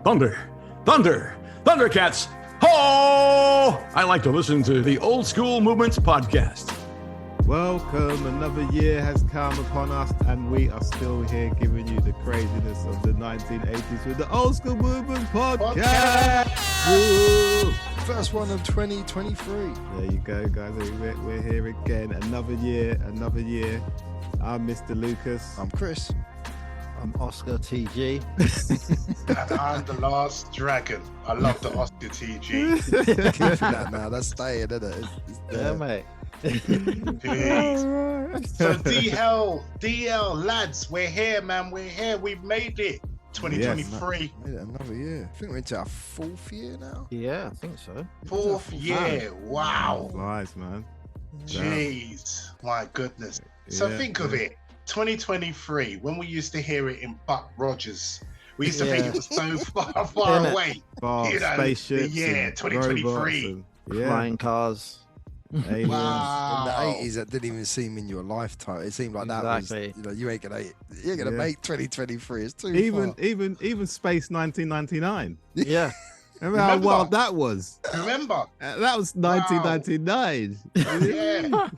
Thunder, thunder, Thundercats. Ho! I like to listen to the Old Skool Movements podcast. Welcome, another year has come upon us and we are still here giving you the craziness of the 1980s with the Old Skool Movements podcast. Woo! First one of 2023. There you go, guys. We're here again. Another year. I'm Mr. Lucas. I'm Chris. I'm Oscar TG. And I'm the last dragon. I love the Oscar TG. Keeping that now. That's staying, isn't it? It's Yeah, mate. Jeez. So DL, lads, we're here, man. We're here. We've made it. 2023. Made it another year. I think we're into our fourth year now. Yeah, I think so. Fourth year. Wow. Nice, man. Jeez. My goodness. So think of it. 2023, when we used to hear it in Buck Rogers, we used to think it was so far away. Spaceships. Yeah, 2023. Flying cars. Aliens. Wow. In the 80s, that didn't even seem in your lifetime. It seemed like that was, you ain't gonna make 2023. It's too far. Even Space 1999. Yeah. Remember how wild that was? Remember? That was 1999. Yeah.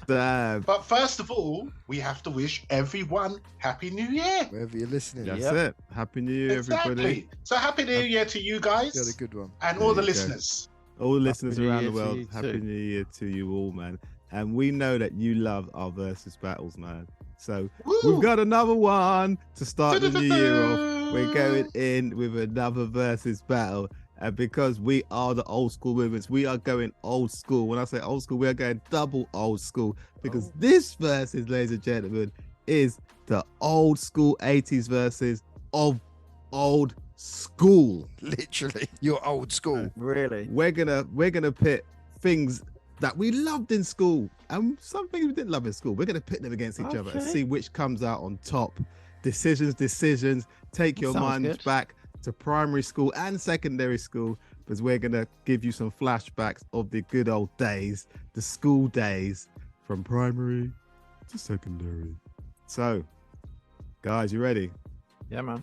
Damn. But first of all, we have to wish everyone Happy New Year. Wherever you're listening. That's Yep. it. Happy New Year, everybody. So Happy New Year to you guys You had a good one. and There all the you go. listeners. All the listeners Happy New around the Year to world, you Happy too. New Year to you all, man. And we know that you love our versus battles, man. So Woo! we've got another one to start the new year off. We're going in with another versus battle. And because we are the Old Skool Movements, we are going old school. When I say old school, we are going double old school. Because this versus, ladies and gentlemen, is the old school 80s versus of old school. Literally, you're old school. Really? We're gonna pit things that we loved in school and some things we didn't love in school. We're gonna pit them against each other and Okay. see which comes out on top. Decisions. Take your Sounds mind good. back to primary school and secondary school, because we're gonna give you some flashbacks of the good old days, the school days from primary to secondary. So, guys, you ready? Yeah, man.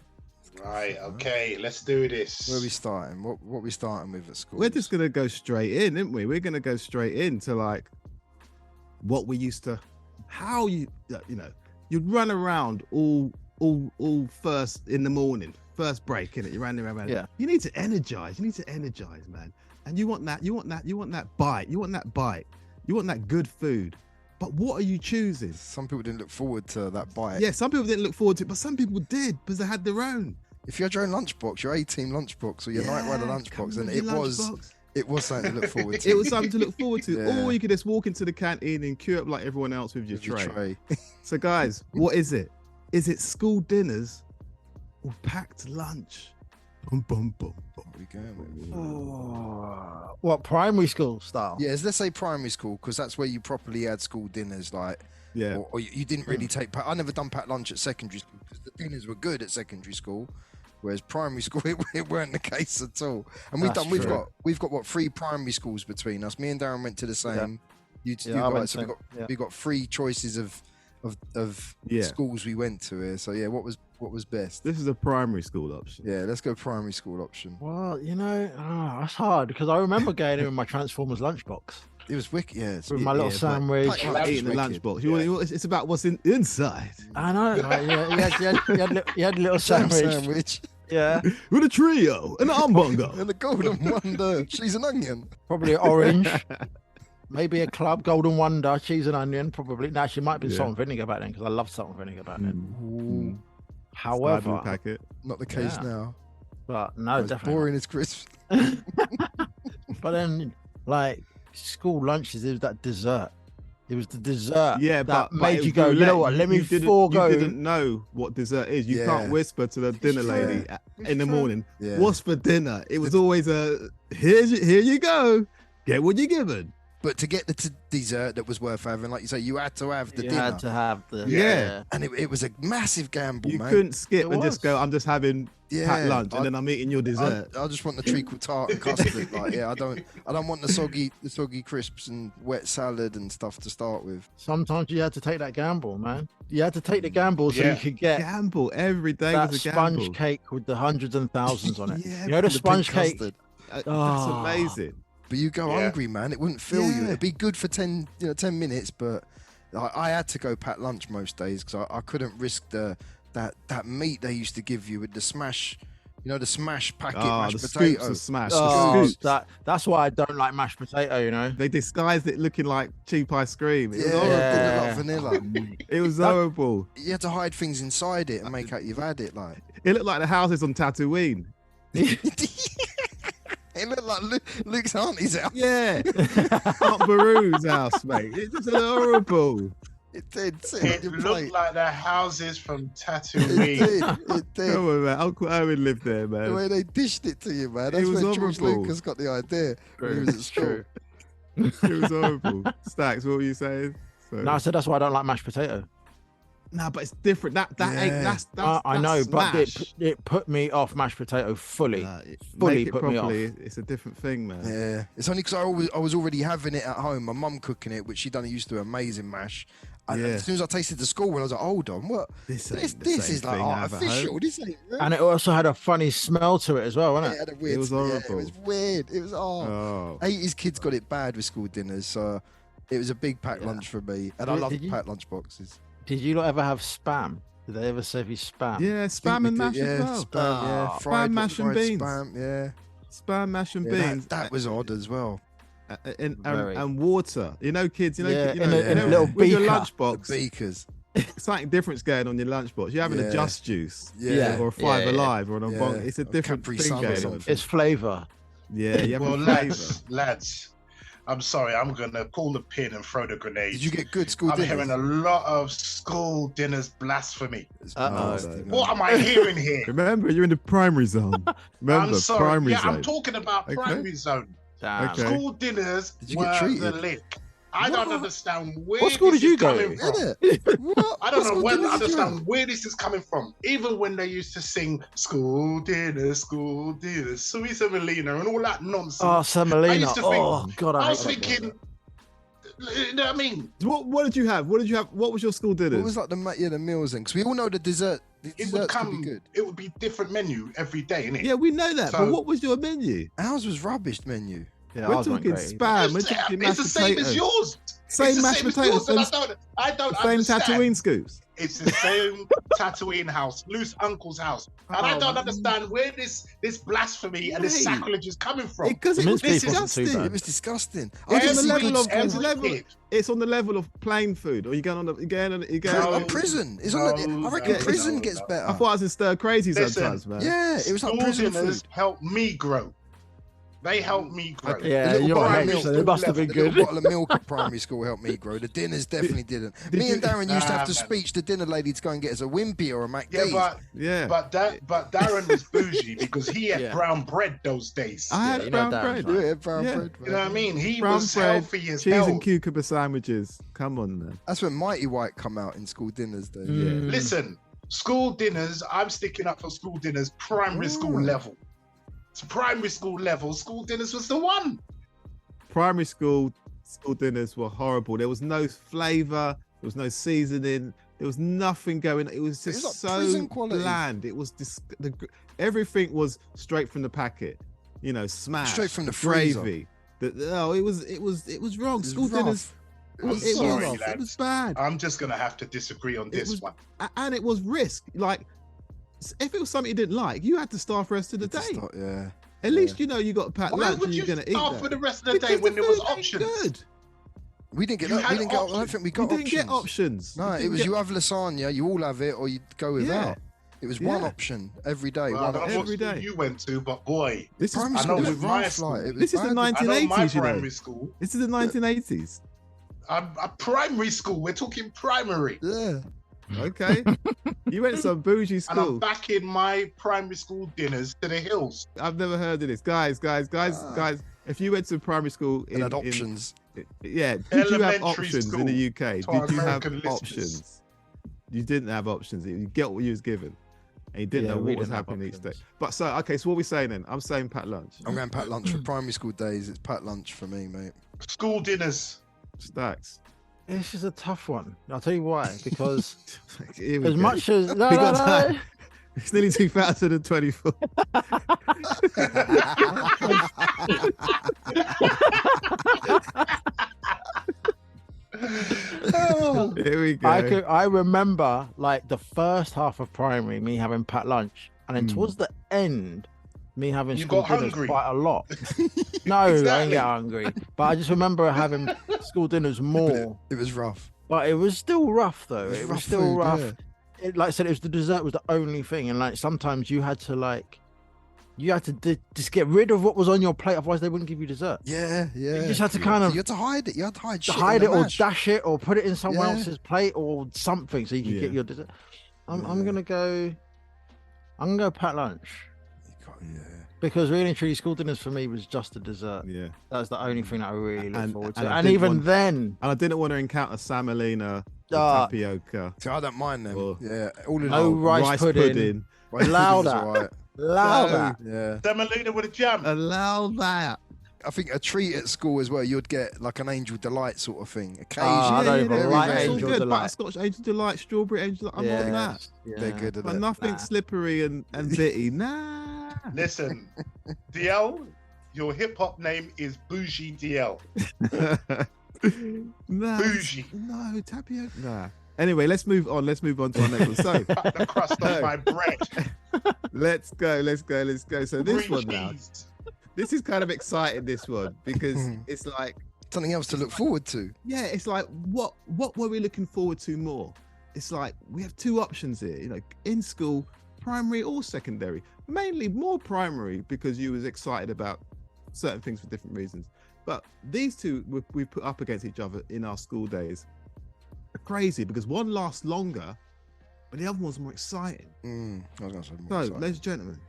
Right, okay, let's do this. Where are we starting? What we starting with at school? We're just gonna go straight in, aren't we? We're gonna go straight into like what we used to, how you'd run around all first in the morning, first break, innit? You ran around. Yeah. You need to energize, man. And you want that bite. You want that good food. But what are you choosing? Some people didn't look forward to that bite. Yeah, some people didn't look forward to it, but some people did because they had their own. If you had your own lunchbox, your A-team lunchbox or your night rider lunchbox, then it was something to look forward to. It was something to look forward to. Yeah. Or you could just walk into the canteen and queue up like everyone else with your With your tray. tray. So guys, what is it? Is it school dinners or packed lunch? Boom, boom, boom, boom. What are we going with? Oh, what, primary school style? Yeah, let's say primary school, because that's where you properly had school dinners, like, Yeah. or you didn't really take. I never done packed lunch at secondary school because the dinners were good at secondary school, whereas primary school it weren't the case at all. And That's we've got what, 3 primary schools between us. Me and Darren went to the same. You I went guys, so to- we got 3 choices of Yeah. schools we went to here. So yeah, what was best? This is a primary school option. Yeah, let's go primary school option. Well, that's hard because I remember going in with my Transformers lunchbox It was wicked. Yeah, with my little but sandwich. packed lunch Eating the wicked. lunchbox. It's about what's inside. I know. Like, you had a little sandwich. Yeah, With a trio, an umbongo. And the golden wonder, cheese and onion. probably orange. Maybe a club, golden wonder, cheese and onion. Probably. No, actually, it might have been Yeah. salt and vinegar back then because I loved salt and vinegar back then. Ooh, However, packet. not the case Yeah. now. but no, As definitely. boring as crisps. But then, like school lunches, it was that dessert. It was the dessert. Yeah, that but made if you go. You know what? Let me forego. You didn't know what dessert is. You Yeah. can't whisper to the dinner lady in the morning. Yeah. What's for dinner? It was always here you go. Get what you're given. But to get the dessert that was worth having, like you say, you had to have the You dinner. had to have the Yeah. And it was a massive gamble, You man. couldn't skip It and just was. go, I'm just having packed lunch, and then I'm eating your dessert. I just want the treacle tart and custard. Like, yeah, I don't want the soggy crisps and wet salad and stuff to start with. Sometimes you had to take that gamble, man. You had to take the gamble so you could get Gamble every day that was a gamble. sponge cake with the hundreds and thousands on it. Yeah, you know the The sponge pink cake. custard. That's Oh. amazing. But you go hungry, man. It wouldn't fill you. Yeah. It'd be good for 10 minutes, but I had to go pack lunch most days because I couldn't risk that meat they used to give you with the smash, the smash packet mashed the potato. scoops of smash. Oh, The scoops. that's why I don't like mashed potato, you know. They disguised it looking like cheap ice cream. It was Yeah, horrible. it looked Yeah. like vanilla. It was horrible. You had to hide things inside it and make out you've had it. Like It looked like the houses on Tatooine. it looked like Luke's auntie's house. Yeah. Aunt Baru's house, mate. It just looked horrible. It did. It looked like the houses from It Tatooine. did. It did. Come on, man. Uncle Owen lived there, The man. way they dished it to you, man. That's It was where George horrible. Lucas got the idea when he was at school. It was horrible. Stacks, what were you saying? So, No, I said that's why I don't like mashed potato. no, but it's different. That ain't Yeah. that's I know, but smash. it put me off mashed potato fully. Fully Fully put me off. It's a different thing, man. Yeah, it's only because I was already having it at home. My mum cooking it, which she done used to do amazing mash. And Yeah. as soon as I tasted the school, when I was like, hold on, what? This This ain't the same is like thing I have at home. artificial. This ain't real. And it also had a funny smell to it as well, wasn't It it? had a weird. It was smell. Yeah, horrible. it was weird. It was Oh. 80s kids got it bad with school dinners, so it was a big packed Yeah. lunch for me, and I Did- love did you- packed lunch boxes. Did you lot ever have spam? Did they ever serve you spam? Yeah, I think spam we and did, mash yeah, as well. Spam, yeah, Oh. fried, Spam, mash and fried beans. Spam, yeah. Spam, mash and Yeah, beans. that was odd as well. Very. And water. You know, kids. You know, Yeah, you in know, a- in a little with your beaker. lunchbox. The beakers. Something different's going on your lunchbox. You're having Yeah. a Just Juice, Yeah. or a Five Yeah. Alive, or an Yeah. Obong. It's a Or different Capri thing Sun or going on. something. It's flavour. Yeah, you have Well, a flavour. lads, I'm sorry. I'm gonna pull the pin and throw the grenade. Did you get good school I'm dinners? hearing a lot of school dinners blasphemy. It's Uh-oh. nasty, man. What am I hearing here? Remember, you're in the primary zone. Remember, I'm sorry. primary Yeah, zone. I'm talking about Okay. primary zone. Damn. Okay. School dinners Did you were get treated? the lick. I don't What? understand where What school this did you is go coming to? from. Innit? What? I don't What know school where dinners I did you understand have? where this is coming from. Even when they used to sing school dinners, Suisa Melina and all that nonsense. Oh, semolina. I used to think- Oh, God, I I was hate that. thinking, you know what I mean? What did you have? What did you have? What was your school dinners? What was like the meals then? Because we all know the dessert. The It would desserts could come. be good. It would be different menu every day, innit? Yeah, we know that. So- but what was your menu? Ours was rubbish menu. Yeah, We're ours weren't talking great. spam. We're It's, talking it's mashed the same potatoes. as yours. Same It's the mashed same as potatoes. yours, and Same, I don't same understand. Tatooine scoops. It's the same Tatooine house, loose uncle's house, and I Oh, don't man. understand where this blasphemy and this Mate. sacrilege is coming from. Because The it was mince beef wasn't too disgusting. bad. It was disgusting. Every I It's on the didn't see level good of- school. it's a level- kid. It's on the level of plain food. Or you going on? You going on? You going No. on? On prison. It's on the, I reckon no, prison no, gets no. better. I thought I was in stir crazy Listen, sometimes, man. Yeah, it was like School prison dinners food. helped me grow. They helped me grow. Okay. Yeah, The little you're bottle of right. milk So it must have been The little good. bottle of milk at primary school helped me grow. The dinners definitely didn't. Did Me and you- Darren used to have to Nah, man. speech the dinner lady to go and get us a Wimpy or a Yeah, McD's. Yeah. but Darren was bougie because he had Yeah. brown bread those days. I had you know brown Darren's bread. right. Yeah, brown Yeah. bread. You know what I mean? He Brown was bread, healthy as cheese hell. and cucumber sandwiches. Come on, man. That's when Mighty White come out in school dinners. Then Mm. Listen, school dinners. I'm sticking up for school dinners, primary school Oh. level. To primary school level, school dinners was the one. Primary school dinners were horrible. There was no flavour. There was no seasoning. There was nothing going. It was It just was like so prison quality. bland. It was everything was straight from the packet. You know, smash Straight from the freezer. gravy. No, it was wrong. It was School rough. dinners. It was It sorry, was, lads. it was bad. I'm just gonna have to disagree on this was- one. And it was risk. Like, if it was something you didn't like, you had to starve for the rest of the To day. start- yeah. At least you know you got a packed Why lunch would and you you're going to eat starve that. for the rest of the Because day when the there was food ain't options? Good. We didn't get. You We had didn't get. I don't options. think we You got didn't options. get options. No, it didn't was get- you have lasagna, you all have it, or you go without. It was one Yeah. option every day. Well, I one don't know option. what Every school day. you went to, but boy, This is Primary I school know was with my rough, school- like, it was This is the bad. I know my 1980s, you know. primary school. This is the 1980s. A primary school. We're talking primary. Yeah. Okay. You went to some bougie And I'm school. backing my primary school dinners to the hills. I've never heard of this. Guys. If you went to primary school And had options. did you have Elementary options in school the UK? to our Did you have American listeners. options? You didn't have options. You get what you was given. and you didn't Yeah, know we what was didn't have happening each day. options. But so, okay, so what are we saying then? I'm saying packed lunch. I'm going packed lunch for primary school days. It's packed lunch for me, mate. School dinners. Stacks. This is a tough one. I'll tell you why. Because Here we as go. much as no, We no, got no, time. It's nearly 2024. Here we go. I remember like the first half of primary, me having packed lunch, and then towards the end, me having You school got dinners hungry. quite a lot. No, I didn't Exactly. get hungry, but I just remember having school dinners more. It was rough. But it was still rough though. It was rough still food, rough. yeah. Like I said, it was the dessert was the only thing, and like sometimes you had to just get rid of what was on your plate, otherwise they wouldn't give you dessert. Yeah. You just had to kind of You had to hide it. You had to hide shit. hide in it the or mash. dash it or put it in someone Yeah. else's plate or something so you could get your dessert. I'm gonna go packed lunch Yeah. because really and truly school dinners for me was just a dessert. Yeah. That was the only thing that I really looked And- forward and to. I And didn't even want- then, And I didn't want to encounter semolina or Ah. tapioca. See, I don't mind them. Or- Yeah. All in no all. rice pudding. Rice Louder. pudding was alright. Louder. Yeah. Semolina with a jam. Allow that. I think a treat at school as well, you'd get like an Angel Delight sort of thing. I Occasionally. don't even every like day. It's all Angel good. Delight. Butterscotch Angel Delight, strawberry Angel Delight. I'm on that. They're good at But it. nothing Nah. slippery and bitty. Nah. Listen, DL, your hip hop name is Bougie DL. Nah. Bougie. No, tapioca. Nah. Anyway, let's move on. Let's move on to our next one. So Cut the crust off my bread. let's go. So this Green one now. cheese. This is kind of exciting. This one because it's like, Something else to look forward to. yeah, it's like what were we looking forward to more? It's like we have two options here. You know, in school, primary or secondary. Mainly more primary because you was excited about certain things for different reasons. But these two we put up against each other in our school days are crazy because one lasts longer, but the other one's more exciting. I was gonna say more So, exciting. ladies and gentlemen,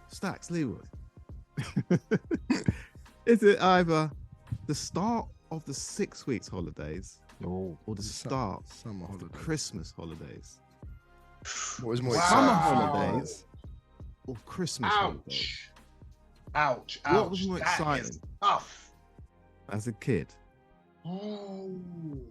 Stacks Leewood. Is it either the start of the 6 weeks holidays Oh, or the start Summer of the holiday. Christmas holidays? What was more Wow. Summer exciting? holidays or Christmas holidays? Ouch. What was more That is exciting? tough. As a kid. Ooh.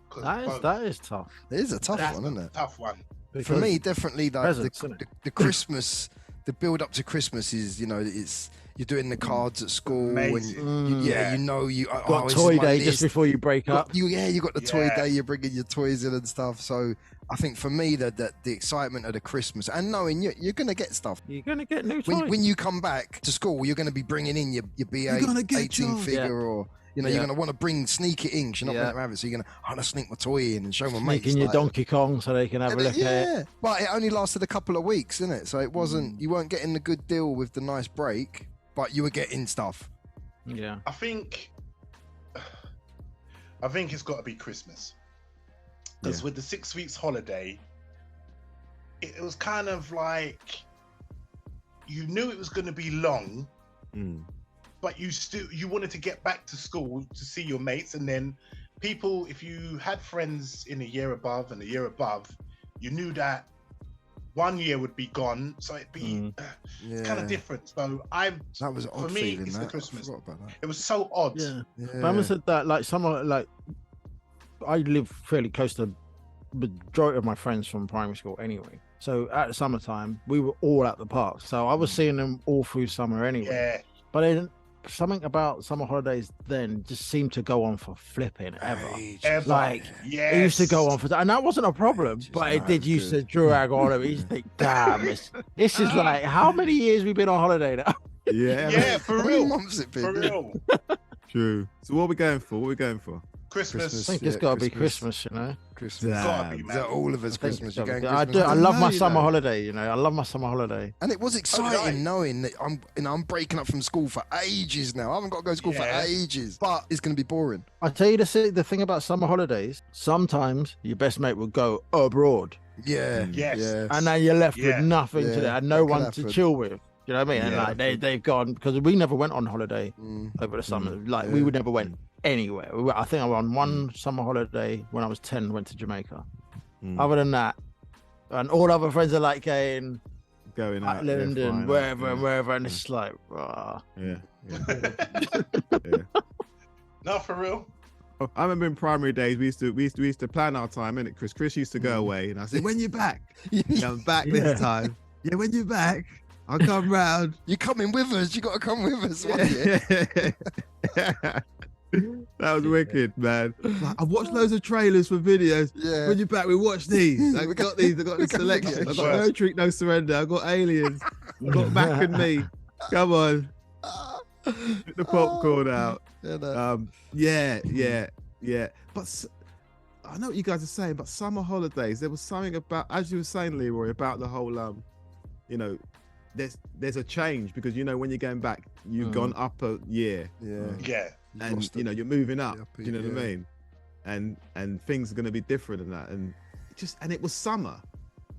'Cause both. that is tough. It is a tough That's one, isn't it? Tough one. For Because me, definitely like presents, innit? the Christmas, the build up to Christmas is, it's you're doing the cards at school Amazing. and Yeah. got this is toy my day list. just before you break up. You got the toy Yeah. day. You're bringing your toys in and stuff. So I think for me that the excitement of the Christmas and knowing you're gonna get stuff. You're gonna get new toys. When you come back to school, you're going to be bringing in your BA You're gonna get 18 yours. figure, Yeah. or you're Yeah. going to want to sneak it in because you're not Yeah. going to have it. So you're going to, I'm going to sneak my toy in and show my mates. making your like- Donkey Kong so they can have a look at it. yeah, but it only lasted a couple of weeks, innit? So it wasn't. You weren't getting the good deal with the nice break, but you were getting stuff. Yeah. I think it's got to be Christmas because Yeah. with the 6 weeks holiday, it was kind of like you knew it was going to be long, but you wanted to get back to school to see your mates, and then people, if you had friends in a year above and a year above, you knew that 1 year would be gone, so it'd be Yeah, kind of different. So that was an for odd me, feeling. it's the That. Christmas. I forgot about that. it was so odd. Yeah. Yeah. But I said that like I live fairly close to majority of my friends from primary school anyway. So at the summertime, we were all at the park. So I was seeing them all through summer anyway. Yeah. But then something about summer holidays then just seemed to go on for flipping ever. Ever. Like, yes. It used to go on for and that wasn't a problem, Just but not it did as used good. to drag on. And you just think, damn, this is like how many years we've been on holiday now? Yeah. Yeah, for How many real. months it been? For real. True. So what are we going for? What are we going for? Christmas. I think Yeah, it's got to be Christmas. Christmas, you know. Christmas. Gotta be, Is man. that all of us I think Christmas? it's You're gotta going be- I Christmas? do. I love my know, summer though. holiday. You know, I love my summer holiday. And it was exciting I. knowing that I'm breaking up from school for ages now. I haven't got to go to school Yeah. for ages, but it's going to be boring. I tell you the thing about summer holidays. Sometimes your best mate will go abroad, Yeah. Yes. Yeah. and then you're left Yeah. with nothing to do Yeah, and that no could one happen. to chill with. You know what I mean? And Yeah. like they've gone because we never went on holiday Mm. over the summer. Like Yeah. we would never went anywhere. I think I went on one summer holiday when I was 10. Went to Jamaica. Mm. Other than that, and all other friends are like going Going out, Ireland yeah, and flying wherever out, and wherever, and it's like, yeah. No, for real. I remember in primary days we used to plan our time, innit? Chris used to go away, and I said, "When you back? Yeah, I'm back this time. Yeah, when you back, I'll come round. You coming with us? You got to come with us. That was wicked, man. Like, I've watched loads of trailers for videos. Yeah. When you back, we watch these. Like, we got these. I got this selection. I got Yeah. No Treat, No Surrender. I got Aliens. I got Mac and Me. Come on, get the popcorn out. Yeah, no. Yeah. But I know what you guys are saying. But summer holidays, there was something about, as you were saying, Leroy, about the whole, you know, there's a change because when you're going back, you've gone up a year. Yeah. And you're moving up. upper, Do you know what I mean? And things are going to be different than that. And it was summer.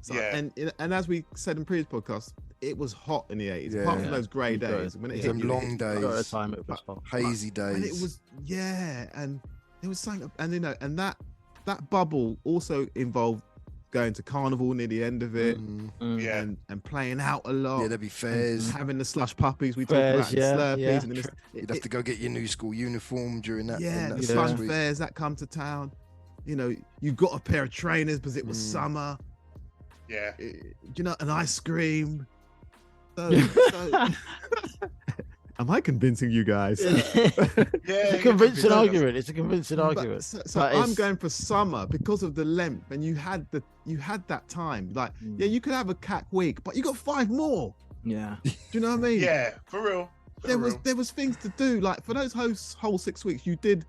So, Yeah. And as we said in previous podcasts, it was hot in the 80s. Yeah. Apart from those grey Yeah. days when it hit Them you, long a lot of days, time it was hot. hazy days. and it was and there was something, and that bubble also involved going to carnival near the end of it. Yeah. And playing out a lot. Yeah, there'd be fairs. And having the slush puppies we Fairs, talked about, yeah, Slurpees, and You'd have to go get your new school uniform during that. yeah, in the that fun 6 weeks. fairs that come to town. You got a pair of trainers because it was summer. Yeah. An ice cream. So, am I convincing you guys? Yeah. It's a convincing argument. It's a convincing argument. So But I'm it's- going for summer because of the length, and you had that time. Like, yeah, you could have a cat week, but you got 5 more. Yeah. Do you know what I mean? Yeah, for real. There was things to do. Like for those whole 6 weeks, you did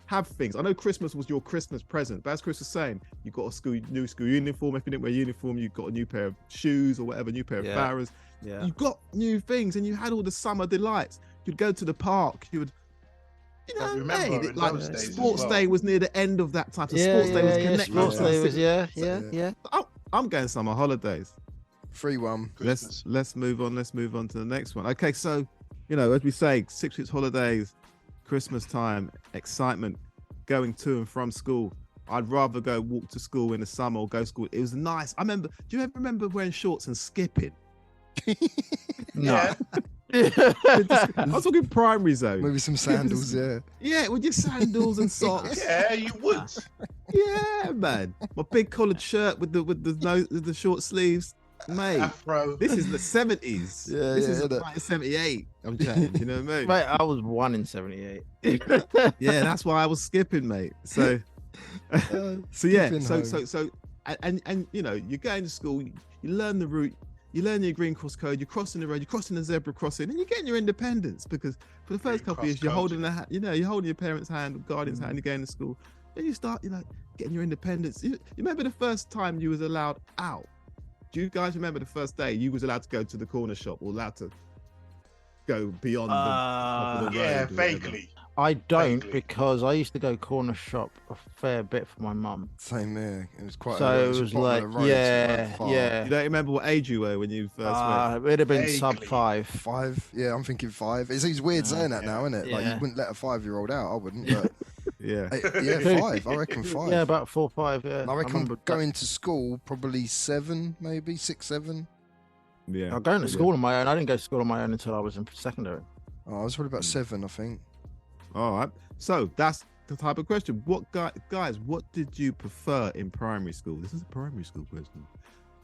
have things. I know Christmas was your Christmas present, but as Chris was saying, you got a new school uniform. If you didn't wear a uniform, you got a new pair of shoes or whatever, new pair of barras. Yeah. You got new things, and you had all the summer delights. You'd go to the park. You would, I remember in like those days as sports well. day was near the end of that time. So Yeah, sports day was yeah, connected. Sports to day the was, city. yeah. I'm going summer holidays. 3-1. Christmas. Let's move on. Let's move on to the next one. Okay, so as we say, 6 weeks holidays, Christmas time, excitement, going to and from school. I'd rather go walk to school in the summer or go to school. It was nice. I remember. Do you ever remember wearing shorts and skipping? Yeah. I was talking primary zone. Maybe some sandals, yeah. Yeah, with your sandals and socks. Yeah, you would. Yeah, man. My big collared shirt with the short sleeves, mate. Afro. This is the 70s. Yeah, This yeah, is innit? like 78. I'm chatting. You know what I mean? Mate, I was 1 in 78. Yeah, that's why I was skipping, mate. So, so yeah, Skipping so, home. and you're going to school. You learn the route. You learn your green cross code. You're crossing the road. You're crossing the zebra crossing, and you're getting your independence because for the first Green couple of years, cross you're code. holding you're holding your parents' hand, or guardian's hand. You're going to school. Then you start, getting your independence. You remember the first time you was allowed out? Do you guys remember the first day you was allowed to go to the corner shop or allowed to go beyond the top of the road? Yeah, or whatever? vaguely. I don't Vaguely. because I used to go corner shop a fair bit for my mum. Same here. It was quite. So it it was bottom of like, the road, so it yeah, weren't far. yeah. You don't remember what age you were when you first went? It would have been sub Vaguely. 5. 5. Yeah, I'm thinking 5. It's weird saying that now, isn't it? Like Yeah. you wouldn't let a 5-year-old out. I wouldn't. But Yeah. yeah, 5. I reckon 5. Yeah, about 4 5. Yeah. I reckon remember going to school probably 7, maybe 6, 7. Yeah. I'm going to school on my own. I didn't go to school on my own until I was in secondary. Oh, I was probably about 7, I think. All right. So that's the type of question. Guys, what did you prefer in primary school? This is a primary school question.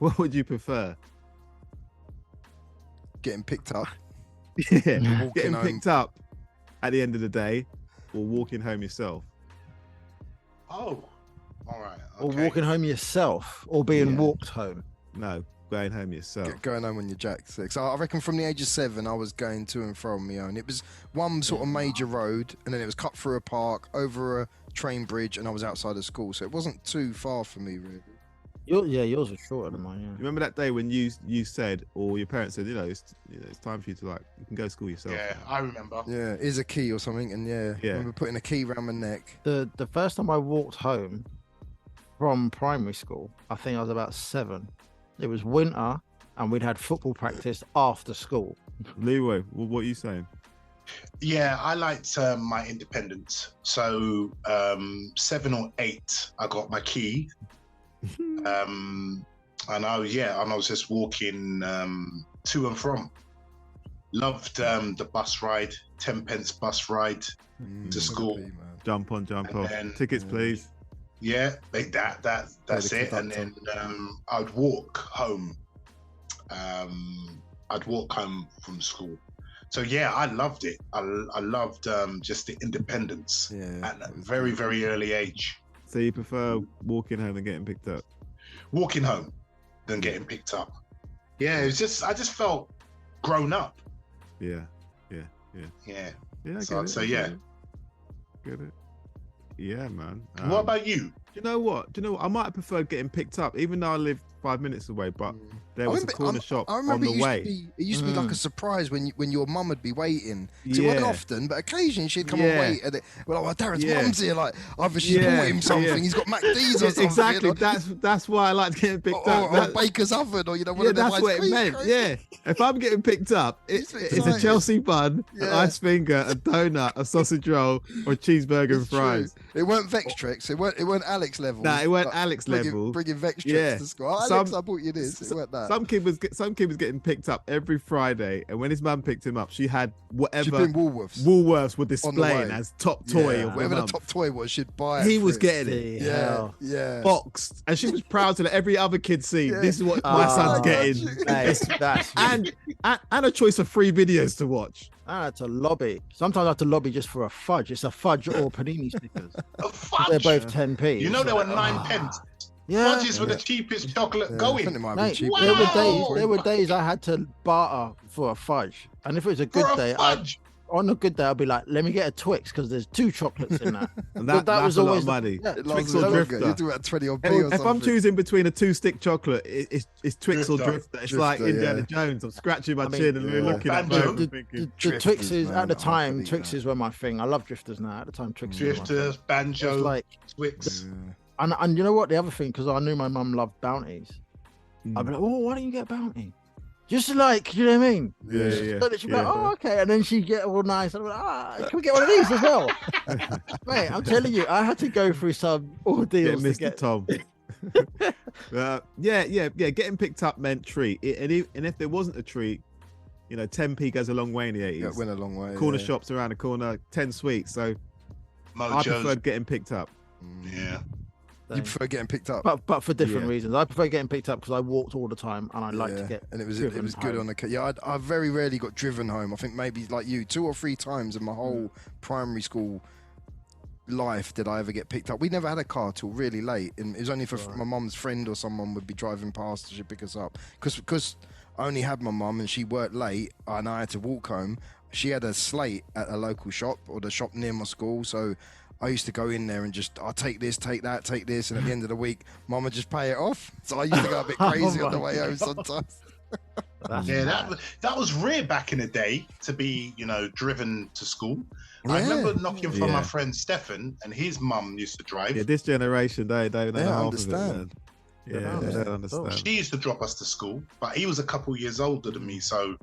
What would you prefer? Getting picked up. Yeah. Walking Getting home. picked up at the end of the day or walking home yourself? Oh, all right. Or Okay. walking home yourself or being Yeah. walked home. No, going home yourself. Going home when you're jacked 6. So I reckon from the age of 7, I was going to and from my own. It was one sort of major road, and then it was cut through a park, over a train bridge, and I was outside of school. So it wasn't too far for me, really. Yours was shorter than mine. You Yeah. remember that day when you said, or your parents said, it's time for you to you can go to school yourself. Yeah, I remember. Yeah, here's a key or something, and yeah, I remember putting a key around my neck. The first time I walked home from primary school, I think I was about 7. It was winter, and we'd had football practice after school. Leroy, what are you saying? Yeah, I liked my independence. So 7 or 8, I got my key. And I was just walking to and from. Loved the bus ride, 10 pence bus ride to school. Jump on, jump And off. then- Tickets, please. Yeah, that's the it. And then I'd walk home. I'd walk home from school. So yeah, I loved it. I loved just the independence at a very, very early age. So you prefer walking home and getting picked up? Walking home than getting picked up. Yeah, I just felt grown up. Yeah. Yeah. Yeah, I So- get it. so I yeah. Get it. Yeah, man. What about you? Do you know what? I might have preferred getting picked up, even though I lived 5 minutes away, but there was a corner shop I on remember the way. it used to be like a surprise when your mum would be waiting. So it Yeah. wasn't often, but occasionally she'd come and Yeah. wait. And well, like, Darren's Yeah. mum's here. Like, either she's Yeah. bought him something, Yeah. he's got McD's or something. Exactly. or, That's why I liked getting picked up. or a baker's oven, or one Yeah, of them that's ice what it cream meant. crates. Yeah, if I'm getting picked up, It's it's a exciting. Chelsea bun, an Yeah. ice finger, a donut, a sausage roll, or a cheeseburger and It's true. fries. It weren't Vextrex. It weren't Alex level. Nah, it weren't Like, Alex level. Bringing Vextrex Yeah. to school. Alex, Some- I bought you this. It weren't that. Some kid was getting picked up every Friday, and when his mum picked him up, she had She'd whatever bring Woolworths. Would On the displaying way. as top toy of the whatever the month. top toy was, she'd buy it. He for was him. getting it The Yeah, hell. yeah. boxed, and she was proud to let every other kid see. Yeah. This is what my son's Oh, getting, That's and a choice of free videos to watch. I had to lobby. Sometimes I had to lobby just for a fudge. It's a fudge or panini stickers. A fudge. They're both 10p. You know It's they were like, 9 pence. Yeah. Fudges were the cheapest chocolate Yeah, I going. think it might have been Mate, cheaper. Wow. there were days I had to barter for a fudge, and if it was a good For a day, fudge. on a good day, I'd be like, "Let me get a Twix because there's 2 chocolates in that." And But that's was a lot always of money. Yeah, It Twix lasts or longer. Drifter. You're doing about 20 or If, or if I'm something. choosing between a 2-stick chocolate, it's Twix or Drifter. Drifter. It's like Drifter, Indiana yeah. Jones. I'm scratching my I mean, chin and yeah. looking at Banjo. both and thinking, The Drifters, Twixes man, at the I time, believe Twixes were my thing. I love Drifters now. At the time, Twixes were my thing. Drifters, It banjo, was like, Twix. and you know what? The other thing, because I knew my mum loved bounties. I'd be like, "Oh, why don't you get a bounty?" Just like, you know what I mean? Yeah, So yeah, that she'd be yeah. like, "Oh, okay," and then she'd get all nice. And I'm like, "Can we get one of these as well?" Mate, I'm telling you, I had to go through some Get ordeals to Mr. get. Tom. Yeah. Getting picked up meant treat. And if there wasn't a treat, 10p goes a long way in the 80s. Yeah, it went a long way. Corner yeah. shops around the corner, 10 sweets. So I Mojos. preferred getting picked up. Yeah. You prefer getting picked up? But for different Yeah. reasons. I prefer getting picked up because I walked all the time and I like to Yeah, get. and it was driven good home. on the yeah. I very rarely got driven home. I think maybe like you 2 or 3 times in my Mm. whole primary school life did I ever get picked up. We never had a car till really late, and it was only if my mum's friend or someone would be driving past and she'd pick us up. Because I only had my mum and she worked late and I had to walk home. She had a slate at a local shop or the shop near my school, so I used to go in there and just, I'll take this, take that, take this, and at the end of the week, mum would just pay it off. So I used to go a bit crazy on the way home sometimes. That's Yeah, mad. that was rare back in the day to be, driven to school. I Yeah. remember knocking for Yeah. my friend Stefan, and his mum used to drive. Yeah, this generation, they don't know They don't half of it, understand. man. Yeah, don't they don't understand. understand. She used to drop us to school, but he was a couple years older than me, so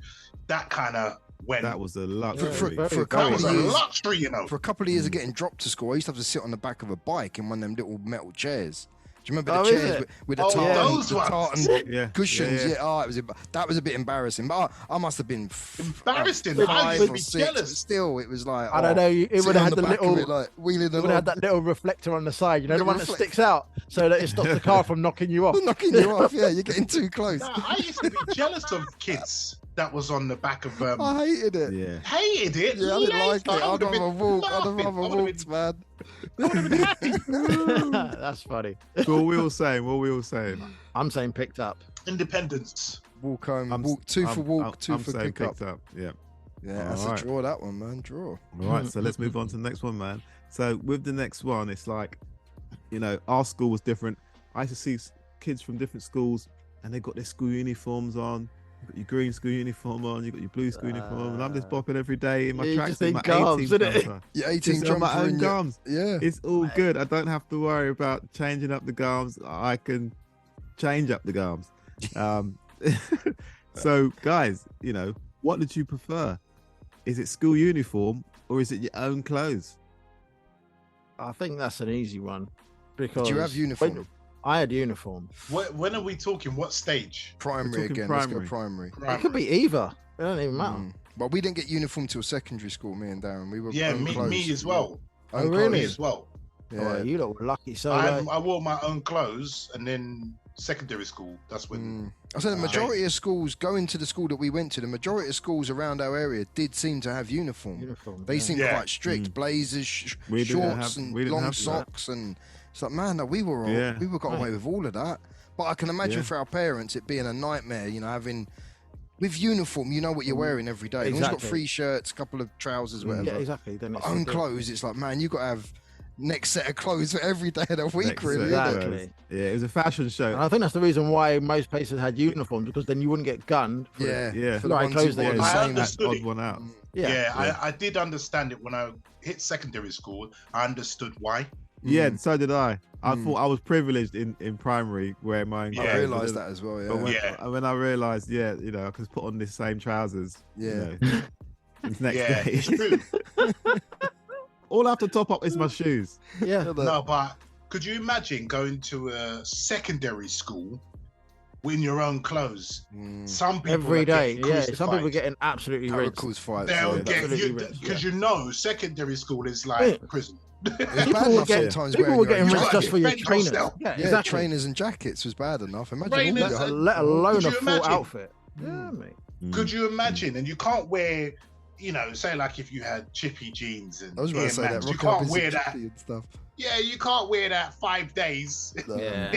that kind of went. That was a For- luxury. for a that couple was of a years- luxury, For a couple of years of getting dropped to school, I used to have to sit on the back of a bike in one of them little metal chairs. Do you remember Oh, the is chairs it? with the Oh, tartan, those the ones. tartan Yeah, cushions? yeah, Yeah, yeah. that was a bit embarrassing. But I must have been Embarrassing. like I 5 used to or be 6. But jealous. still, it was like I don't know. It sitting would have on had the back of little. it, like wheeling It would along, have had that little reflector on the side, the Little one that reflect- sticks out, so that it stops the car from knocking you off. knocking you off. Yeah, you're getting too close. Nah, I used to be jealous of kids that was on the back of. I hated it. Yeah. Hated it. Yeah, I didn't like it. I I'd would've rather been walk. I'd laughing. rather I would've walked, man. I would have been happy. That's funny. So what we all saying? What we all saying? I'm saying picked up. Independence. Walk home. I'm- Walk 2 for walk, I'm 2 for saying pick up. picked up. Yeah. Yeah, that's Alright. a draw. That one, man. Draw. All right, so let's move on to the next one, man. So with the next one, it's like, our school was different. I used to see kids from different schools, and they got their school uniforms on. You got your green school uniform on, you got your blue school uniform, and I'm just bopping every day in my you just tracksuit, in my garbs, 18 innit? jumper. Your 18 Just on my jumper own and your, gums. yeah. It's all good. I don't have to worry about changing up the gums. I can change up the gums. So, guys, what did you prefer? Is it school uniform or is it your own clothes? I think that's an easy one because Did you have uniform? I had uniform. When are we talking? What stage? Primary talking again. Let's go primary. primary. It could be either. It doesn't even matter. But we didn't get uniform till secondary school. Me and Darren, we were own me clothes. as well. Yeah. Oh, Own really? Me clothes. as well. Yeah. Oh, you lot were lucky. So I wore my own clothes, and then secondary school. That's when. I said the majority of schools, going to the school that we went to, the majority of schools around our area did seem to have uniform. They seemed Yeah. quite strict, blazers, We didn't shorts, have- and we didn't long have that. socks, and it's like, man, no, we were Yeah. got away with all of that. But I can imagine Yeah. for our parents it being a nightmare, you know, having with uniform, you know what you're wearing every day. You've got Exactly. 3 shirts, a couple of trousers, whatever. Yeah, exactly. Then it's Own clothes, it's like, man, you got to have next set of clothes for every day of the week, Next really. set of isn't it? Exactly. clothes. Yeah, it was a fashion show. And I think that's the reason why most places had uniforms, because then you wouldn't get gunned. For Yeah, Yeah. For the Right, ones clothes who they wore the I same. understood odd it. one out. Yeah, I did understand it when I hit secondary school. I understood why. Yeah, so did I. I Mm. thought I was privileged in primary wearing my own Yeah. I clothes. realised that as well. But when, Yeah. when I realised, yeah, you know, I could put on the same trousers. Yeah. You know, the next Yeah, day. it's true. All I have to top up is my shoes. Yeah. No, but could you imagine going to a secondary school in your own clothes? Mm. Some people Every are day. getting Yeah. Some people crucified. getting absolutely How it rinsed. caused fights. They'll yeah. get absolutely you rinsed, because yeah. you know secondary school is like Yeah. prison. It was People bad were enough getting- sometimes People wearing were your getting own rinsed Try just to for your defend trainers. yourself. Yeah, Yeah, exactly. trainers and jackets was bad enough. Imagine Trainers all that. and- Let alone Could a you full imagine? outfit. Yeah, mate. Could you imagine? And you can't wear, you know, say like if you had chippy jeans and I was about Air to say that. Max, you Rocking up can't in wear some that. chippy and stuff. Yeah, you can't wear that 5 days Yeah.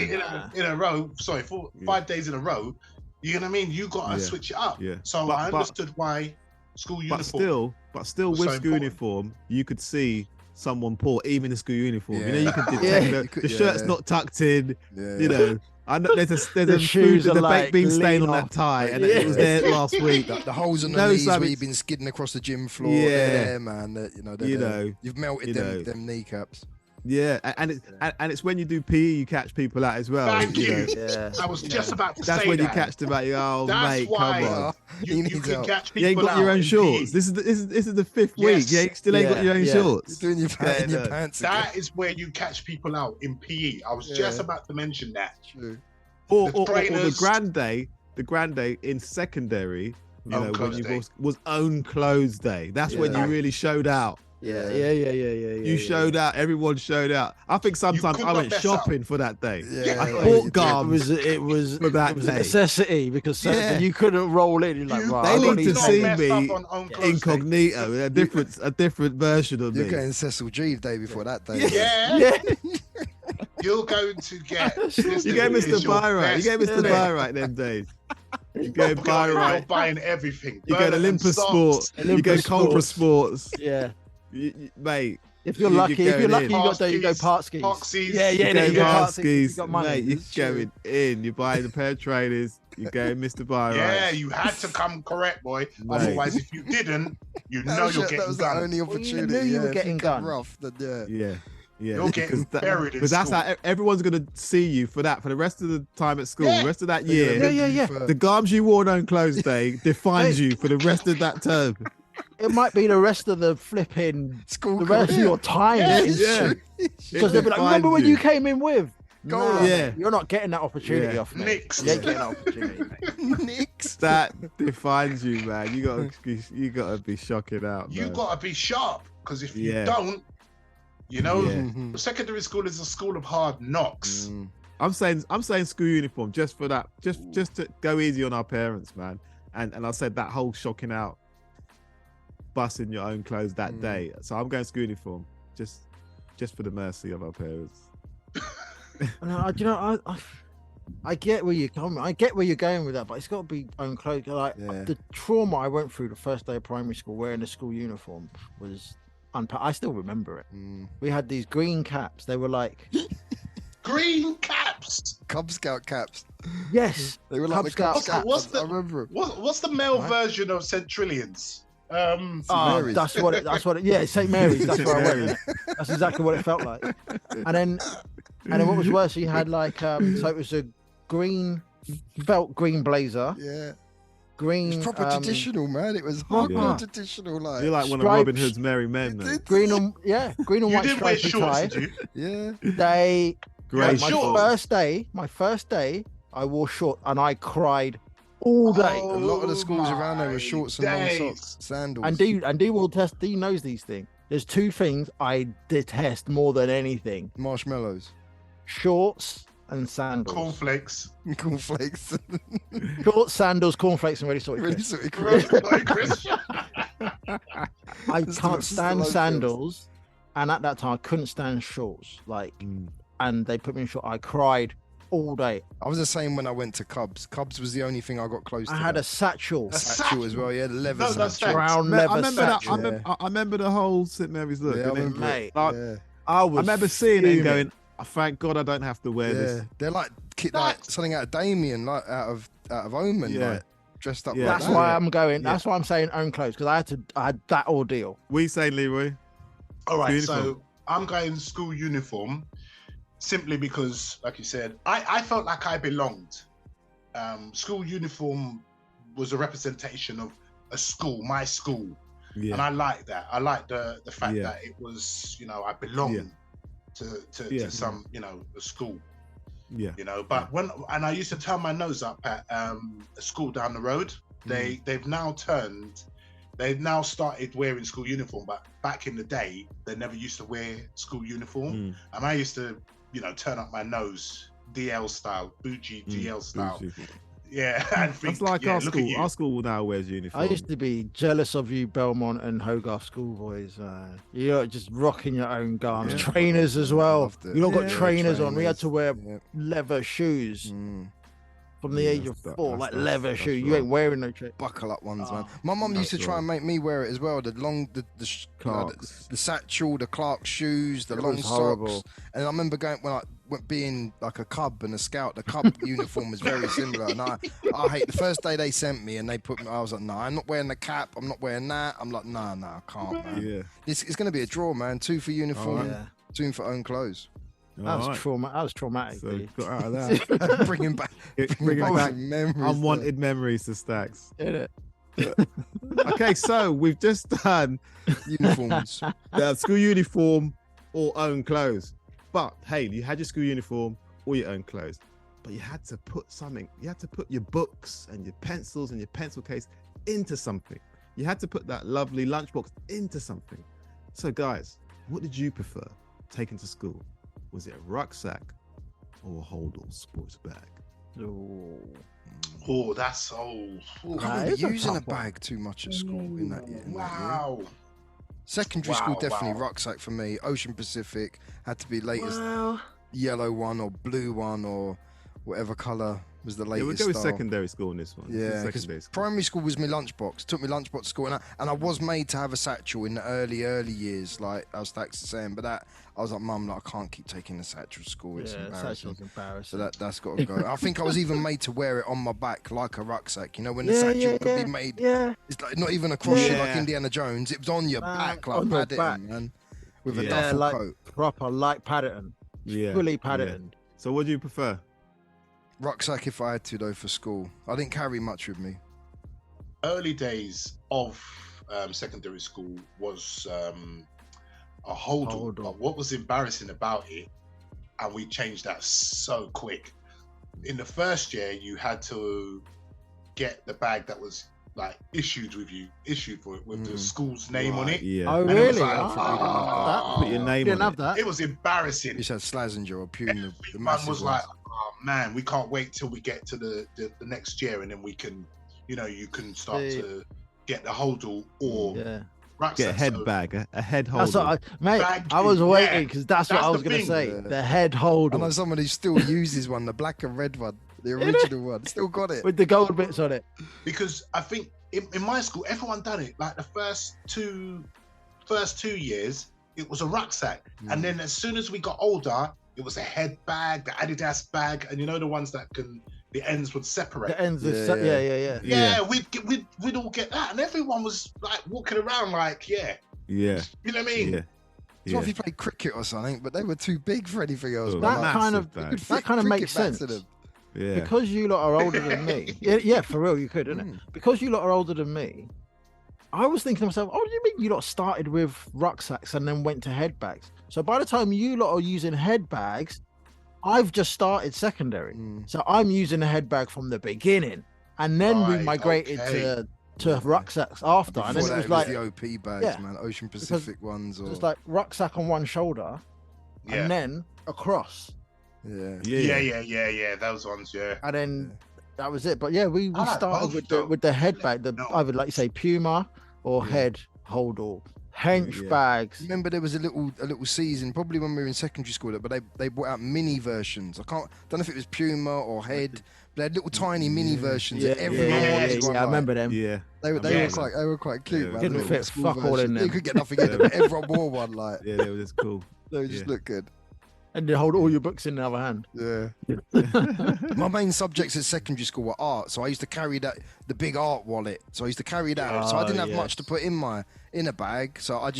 in a row. Sorry, Yeah. 5 days in a row. You know what I mean? You got to Yeah. switch it up. Yeah. So But- I but- understood why school uniform. But still was with so school important. uniform, you could see someone poor, even in school uniform. You know, you could Yeah. detect Yeah. the, You could- the shirt's yeah. not tucked in. Yeah. You know, I know there's a The shoes food, are the like baked bean stain lean on that off. tie, and Yeah. it was there last week. The holes in the No, knees Sam, where you've it's- been skidding across the gym floor. Yeah. They're there, man. You know, they're You there. know, You've melted you them, know. them kneecaps. Yeah, and it's when you do PE you catch people out as well. Thank you. know. Yeah. I was just about to That's say when you that. catch them out. You go, oh That's mate, why come on. He you needs can help. catch people You ain't got your out own in shorts. PE. This is the fifth Yes. week. You still ain't got Yeah, your own yeah. You're shorts. doing your, Yeah, in your no. pants again. That is where you catch people out in PE. I was just Yeah. about to mention that. True. Or The the trainers- grand day in secondary. You Own know, when clothes you day. was own clothes day. That's when you Yeah. really showed out. Yeah. Yeah. You showed out. Everyone showed out. I think sometimes could I not went mess shopping for that day. Yeah, I yeah, bought you garbs. It was For that it was a day. necessity because Yeah. you couldn't roll in. You're like, You right, They I've got need these to not see mess me up on own clothes day. Incognito, a different version of You're me. getting Cecil G day before that day. Yeah, Yeah. you're going to get. You get Mr. Byright. You get Mr. Yeah. Byright them days. You go You're Byright. buying everything. You go Burner to and Olympus socks. Sports. You go Olympus Cobra Sports. Sports. Yeah. Mate. If you're You're lucky, going in. you got there, you go Park park skis. Parksies. Yeah, You yeah, go you go park skis. You skis, got money. mate. You're It's true. going in. You're buying a pair of trainers. You're going Mr. Byright. Yeah, you had to come correct, boy. Mate. Otherwise, if you didn't, you That know was, you're that getting was the done. only Well, you opportunity. knew you were if getting got done. rough. Then yeah. Yeah. You're getting Because buried in But that's school. how everyone's gonna see you for that for the rest of the time at school, Yeah. the rest of that They're year. gonna Yeah, leave yeah, you for- The garbs you wore on clothes day defines you for the rest of that term. It might be the rest of the flipping, School the rest of career. your time. Yeah, Yeah. Because they'll be like, remember when you came in with? Go Nah, on. Yeah. You're not getting that opportunity Yeah. off me. Nix. You ain't getting that opportunity, mate. Nix. That defines you, man. You gotta be shocking out. You man. got to be sharp because if you Yeah. don't, you know, Yeah. Mhm. secondary school is a school of hard knocks. Mm. I'm saying school uniform just for that, just to go easy on our parents, man. And I said that whole shocking out, busting your own clothes that Mm. day. So I'm going school uniform just for the mercy of our parents. And I get where you're coming. I get where you're going with that, but it's got to be own clothes. Like Yeah. the trauma I went through the first day of primary school wearing a school uniform was I still remember it. Mm. We had these green caps. They were like, Green caps. Cub Scout caps. yes, They were like Cub the Cub Scout Scouts. caps. What's the- I remember 'em. What's the male Right. version of Centrillions? St. Oh, Mary's. that's what it. Yeah, St. Mary's. That's where I went. That's exactly what it felt like. And then what was worse, you had like so it was a felt green blazer, Yeah. green It was proper traditional, man. It was hardcore Yeah. traditional, like. You're like one of stripes. Robin Hood's merry men, man. green and You white didn't wear stripy shorts, tie. did you? Yeah. They Grey Yeah, My shorts. first day, I wore short and I cried all day. A lot of the schools around there my were shorts and long days. socks, sandals. And D will test. D knows these things. There's two things I detest more than anything: Marshmallows, shorts and sandals. Cornflakes. cornflakes, Shorts, sandals, cornflakes, and really sorry. really Chris. sort of Chris. I Just can't the stand low sandals, and at that time I couldn't stand shorts. Like, and they put me in short. I cried all day. I was the same when I went to Cubs. Cubs was the only thing I got close to. I had a that. satchel, satchel as well. Yeah, the leather No, that's satchel. facts. brown Man, leather I remember that. satchel. I remember the whole St Mary's look. Yeah, I innit? remember Mate, Like, Yeah, I I was. remember seeing it and fuming. going, "Oh, thank God I don't have to wear yeah. this." They're like something out of Damien, like out of Omen, Yeah. like dressed up. Yeah. like That's that. why I'm going. Yeah. That's why I'm saying own clothes, because I had that ordeal. We saying, Leroy? All right, Uniform. so I'm going school uniform simply because, like you said, I felt like I belonged. School uniform was a representation of a school, my school, and Yeah, I like that. I like the fact Yeah. that it was, I belong Yeah. to some, a school, yeah. But I used to turn my nose up at a school down the road. They've now started wearing school uniform, but back in the day they never used to wear school uniform, and I used to turn up my nose DL style, bougie DL style. Yeah, and think, That's like yeah, our look at school. you. Our school now wears uniform. I used to be jealous of you, Belmont and Hogarth schoolboys. You're just rocking your own garments, Yeah. trainers as well. Loved it. You lot got Yeah. trainers on. We had Trainers, to wear yeah. leather shoes from the Yeah, age of that's- 4, that's- like that's- leather that's shoes. You right. ain't wearing no trainers. Buckle up ones, man. Oh, My mum used to that's try right. and make me wear it as well. The Clarks. the satchel, the Clark shoes, the It long was socks. horrible. And I remember going when I went being like a cub and a scout. The cub uniform was very similar. And I hate the first day they sent me and they put me. I was like, no, I'm not wearing the cap. I'm not wearing that. I'm like, no, I can't, man. Yeah. It's going to be a draw, man. 2 for uniform, Yeah, 2 for own clothes. that was Alright. That was traumatic. So dude. got out of that. Bringing back, Bringing back some memories. unwanted memories to Stacks. Innit? Okay, so we've just done uniforms. school uniform or own clothes. But hey, you had your school uniform or your own clothes, but you had to put something. You had to put your books and your pencils and your pencil case into something. You had to put that lovely lunchbox into something. So guys, what did you prefer taking to school? Was it a rucksack or a hold-all sports bag? Ooh. Oh, that's oh, I Nah, can't it's remember a using a tough one. bag too much at school in that year. wow. Secondary school, Wow, definitely wow. rucksack for me. Ocean Pacific had to be latest Well, yellow one or blue one or whatever colour was the Yeah, latest. we'll go with style. secondary school in this one. Yeah, because secondary school. primary school was my lunchbox. Took my lunchbox to school, and I was made to have a satchel in the early years, like I was saying. But that I was like, Mum, like, I can't keep taking the satchel to school. It's yeah, embarrassing. satchel's embarrassing. So that's got to go. I think I was even made to wear it on my back like a rucksack. You know, when the Yeah, satchel yeah, could yeah, be made. yeah. It's like not even across you like Yeah. Indiana Jones. It was on your Man, back like on your Paddington, back. man, with a Yeah. duffel like coat. proper, like Paddington, Yeah, fully yeah. Paddington. So what do you prefer? Rucksack if I had to though for school. I didn't carry much with me. Early days of secondary school was a hold-all. Hold-all. But what was embarrassing about it, and we changed that so quick. In the first year, you had to get the bag that was like issued for it with the school's name on it. Yeah. Oh, And it was really? like, Ah, Put your name didn't on have it. that. It was embarrassing. You just had Slazenger or Pune, the Man massive was ones. like, oh man, we can't wait till we get to the next year, and then we can, you can start See. to get the hold-all or Yeah. rucksack. Get a head So bag, a head That's holder. what mate. Bag, I was yeah. waiting because that's what That's I was the gonna thing. say. Yeah. The head I holder know someone who still uses one, the black and red one, the original one. Still got it. with the gold bits on it. because I think in my school, everyone done it. Like the first two years, it was a rucksack, and then as soon as we got older, it was a head bag, the Adidas bag, and the ones that the ends would separate. The ends. Yeah, Yeah. Yeah, we'd all get that, and everyone was like walking around like, Yeah. you know what I mean? Yeah. It's not if you played cricket or something, but they were too big for anything else. Oh, but That like, kind massive of bag. could that flick kind of cricket makes back sense to them. Yeah. because you lot are older than me. Yeah, for real, you could, innit? Because you lot are older than me. I was thinking to myself, oh, do you mean you lot started with rucksacks and then went to head bags? So by the time you lot are using head bags, I've just started secondary, so I'm using a head bag from the beginning, and then we Right, migrated okay. to rucksacks after, and then Before it that, was like the OP bags, yeah, man, Ocean Pacific ones, or just like rucksack on one shoulder, Yeah. and then across, Yeah. Those ones, yeah. and then that was it. But yeah, we I like started both, with the head bag, No. either like you say Puma or head hold all. Hench bags. Remember, there was a little season, probably when we were in secondary school, but they brought out mini versions. Don't know if it was Puma or Head, but they had little tiny mini versions that everyone wanted one. I remember them. Yeah. They were quite cute, man. Couldn't the fit little school fuck all in versions. them. You could get nothing in them, but everyone wore one. Like, Yeah, they were just cool. they just look good. And they hold all your books in the other hand. Yeah. My main subjects at secondary school were art, so I used to carry the big art wallet. So I used to carry that. So I didn't have much to put in a bag. So I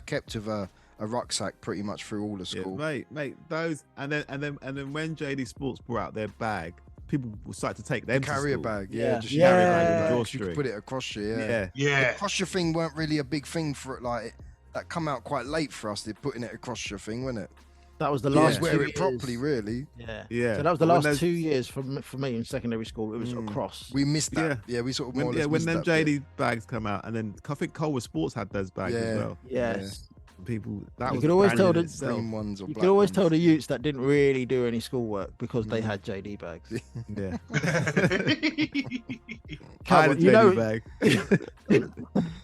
kept with a rucksack pretty much through all of school. Mate, those and then when JD Sports brought out their bag, people started to take them to Carry a school. bag, Just Yeah. carry a bag with a You drawstring. could put it across you, Yeah. Yeah. The across your thing weren't really a big thing for it. Like that come out quite late for us. They're putting it across your thing, wasn't it? That was the You last wear 2 it years. properly, really. Yeah. So that was the But when last those- 2 years for me in secondary school. It was across. We missed that. Yeah, we sort of more or less when missed them that bit. JD bags come out, and then I think Colwood Sports had those bags as well. Yes. People that You was could always branded tell in the itself. Green ones or You black could always ones. tell the youths that didn't really do any schoolwork because they had JD bags. Yeah. Come I had on, a you JD know- bag.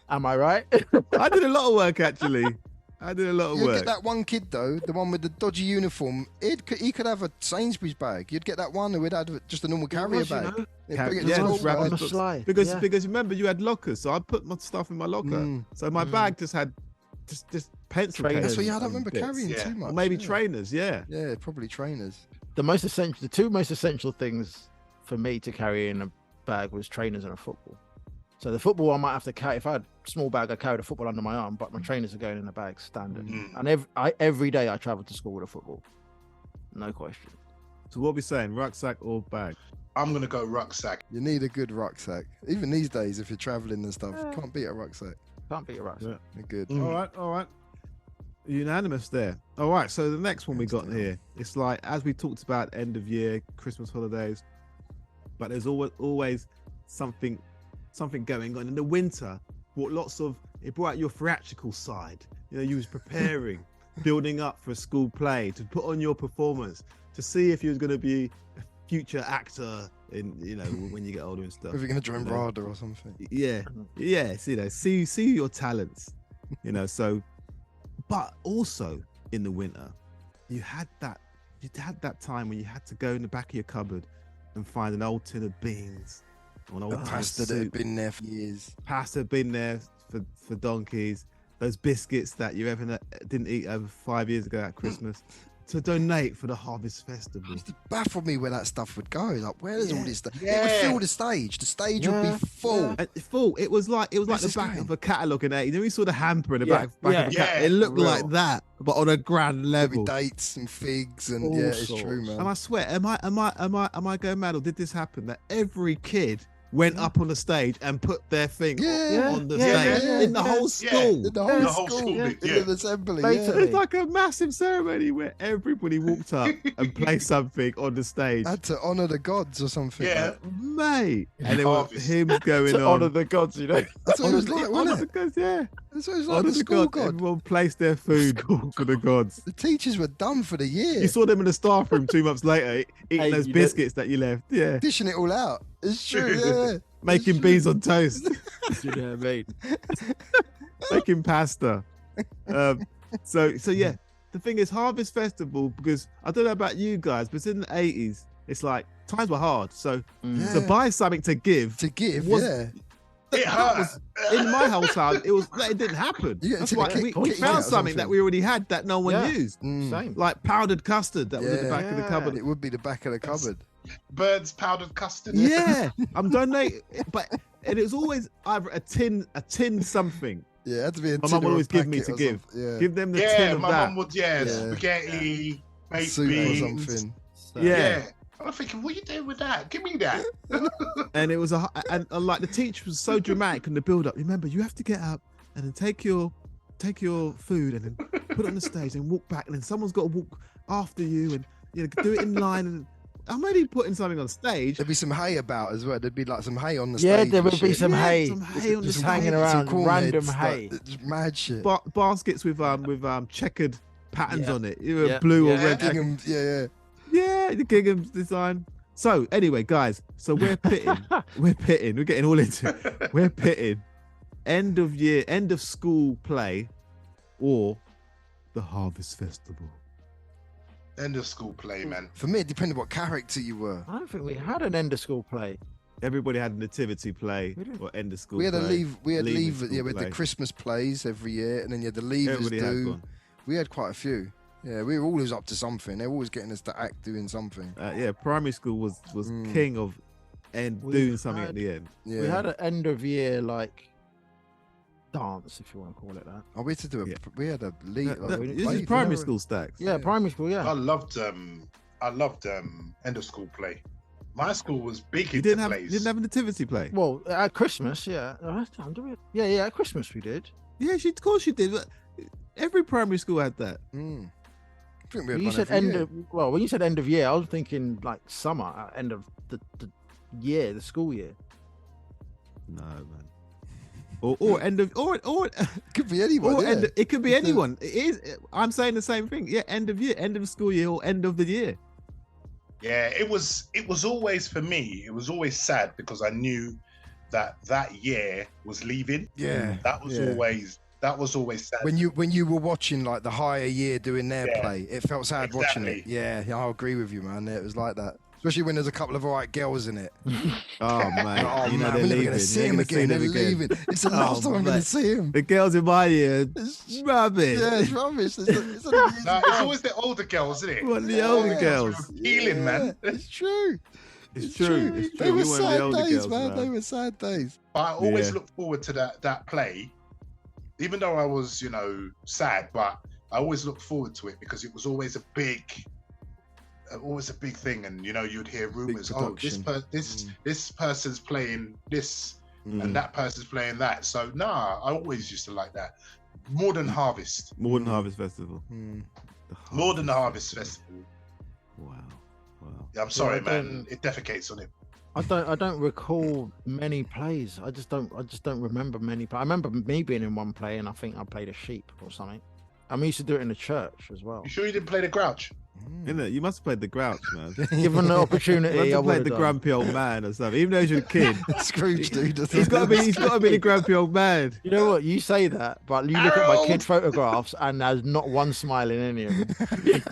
Am I right? I did a lot of work actually. I did a lot of You'd work. get that one kid though, the one with the dodgy uniform. He could have a Sainsbury's bag. You'd get that one who would have just a normal carrier was, you bag. know. Yeah, bring it to Yeah, school, just wrap man. on the books. slide. Because remember you had lockers, so I put my stuff in my locker. So my bag just had just pencil Trainers. cases That's what I don't and remember bits. carrying Yeah. too much. Or maybe yeah. trainers, yeah. Yeah, probably trainers. The two most essential things for me to carry in a bag was trainers and a football. So the football I might have to carry. If I had a small bag, I carried a football under my arm, but my trainers are going in a bag standard. And every day I travel to school with a football, no question. So what are we saying? Rucksack or bag? I'm gonna go rucksack. You need a good rucksack. Even these days, if you're traveling and stuff, you can't beat a rucksack. Can't beat a rucksack. Yeah. They're good. All right. Unanimous there. All right, so the next one we got here, it's like, as we talked about, end of year, Christmas holidays, but there's always something going on. In the winter, it brought out your theatrical side. You know, you was preparing, building up for a school play, to put on your performance, to see if you was going to be a future actor in, you know, when you get older and stuff. If you're gonna join You know? RADA or something. Yeah, you know, see your talents, you know. So, but also in the winter, you had that time when you had to go in the back of your cupboard and find an old tin of beans, or an old The tin of pasta that soup. had been there for years. Pasta had been there for donkeys. Those biscuits that you didn't eat over 5 years ago at Christmas, to donate for the Harvest Festival. It baffled me where that stuff would go. Like, where is all this stuff? It would Yeah. fill the stage. The stage would be full. And full. It was like Where's the this back going? of a catalogue in 80s. You know, we saw the hamper in the Yeah, back of a yeah. catalogue. It looked Real. like that, but on a grand There'd be level. dates and figs and All yeah, it's sorts. true, man. And I swear, am I going mad, or did this happen? That every kid went up on the stage and put their thing Yeah. on the Yeah. stage Yeah. in the whole Yeah. school. In the The whole whole school, school in did, yeah. the assembly. Later. Yeah. It's like a massive ceremony where everybody walked up and played something on the stage. Had to honour the gods or something. Yeah. Like. Mate, and there were Harvest. hymns going To on. honour the gods, you know. That's what it was like, Honour wasn't it? the gods, yeah. That's what it was like, Honour the the school gods. god. Everyone placed their food for the gods. The teachers were done for the year. You saw them in the staff room 2 months later eating Hey, those you biscuits that you left. Yeah. Dishing it all out. It's true, yeah. Making beans on toast. You know what I mean? Making pasta. So yeah. The thing is, Harvest Festival, because I don't know about you guys, but in the 80s, it's like times were hard. So to buy something to give, To give, was- yeah. It hurt. in my household, it didn't happen. You get That's to the why kick- we kick found out something that we already had that no one Yeah. used. Same. Like powdered custard that was in the back of the Yeah. cupboard. It would be the back of the cupboard. Birds powdered custard. Yeah, I'm donating, and it was always either a tin something. Yeah, it had to be a My tin mum or a always give me packet to or give. something, Yeah. Give them the Yeah, tin of my that. mum would, Yeah. spaghetti, baked Soup or beans. something. Yeah. I'm thinking, what are you doing with that? Give me that. And it was and like the teacher was so dramatic in the build up. Remember, you have to get up and then take your food and then put it on the stage and walk back, and then someone's got to walk after you, and You know, do it in line. And I'm only putting something on stage. There'd be some hay about as well. There'd be like some hay on the Yeah, stage. there and would be shit. some hay. Some hay on the Just stage. hanging Some around, corn random heads, hay. like, just mad shit. Baskets with checkered patterns Yeah. on it. You know, Yeah, blue or yeah. red. Gingham, yeah. Yeah, the Gingham's design. So anyway, guys, so we're pitting. We're getting all into it. We're pitting end of school play or the Harvest Festival. End of school play, man. For me, it depended what character you were. I don't think we had an end of school play. Everybody had a nativity play We did. or end of school We had play. we had leaving leave, school yeah, we had play. the Christmas plays every year, and then you had the leavers Everybody had do. one. We had quite a few. Yeah, we were always up to something. They were always getting us to act doing something. Yeah, primary school was king of We doing something at had- the end. Yeah. We had an end of year like dance, if you want to call it that. Oh, we had to do a. Yeah. We had a lead. No, we this didn't- is we primary never- school stacks. Yeah, Yeah. primary school. Yeah. I loved end of school play. My school was big You into didn't have plays. a nativity play. Well, at Christmas, yeah. Last time, did we? Yeah. At Christmas, we did. Yeah, of course she did. But every primary school had that. Mm. I think we had You one said every end year. of. Well, when you said end of year, I was thinking like summer, end of the year, the school year. No, man. Or end of or Could be anyone. or yeah. end. It could be It's the- anyone. It is. I'm saying the same thing. Yeah, end of year, end of school year, or end of the year. Yeah, it was always for me. It was always sad because I knew that year was leaving. Yeah. That was always sad. When you were watching like the higher year doing their Yeah. play, it felt sad watching it. Exactly. Yeah, I'll agree with you, man. It was like that, especially when there's a couple of alright girls in it. Oh man, Oh you know man, they're we're never leaving. gonna see You're him gonna again. They're them leaving. It's the last time I'm gonna mate. see him. The girls in my year, rubbish. Yeah, it's rubbish. It's No, it's always the older girls, isn't it? What the older girls? Healing, man. It's true. It's true. It's They true. were We weren't the sad older days, girls, man. man. They were sad days. But I always Yeah. look forward to that play, even though I was, sad. But I always looked forward to it because it was always a big thing, and you'd hear rumors. Oh, production. this person's playing this, Mm. and that person's playing that. So I always used to like that more than Harvest, More than Harvest Festival. Mm. more than the Harvest Festival. Wow. Yeah, I'm sorry, I man. don't- It defecates on it. I don't recall many plays. I just don't remember many. I remember me being in one play, and I think I played a sheep or something. I used to do it in the church as well. You sure you didn't play the Grouch? Isn't it? You must have played the Grouch, man. Given the You opportunity, must I have would played have the done. grumpy old man or something. Even though you're a kid, Scrooge, dude. he's got to be the grumpy old man. You know what? You say that, but you look at my Harold! kid photographs, and there's not one smile in any of them.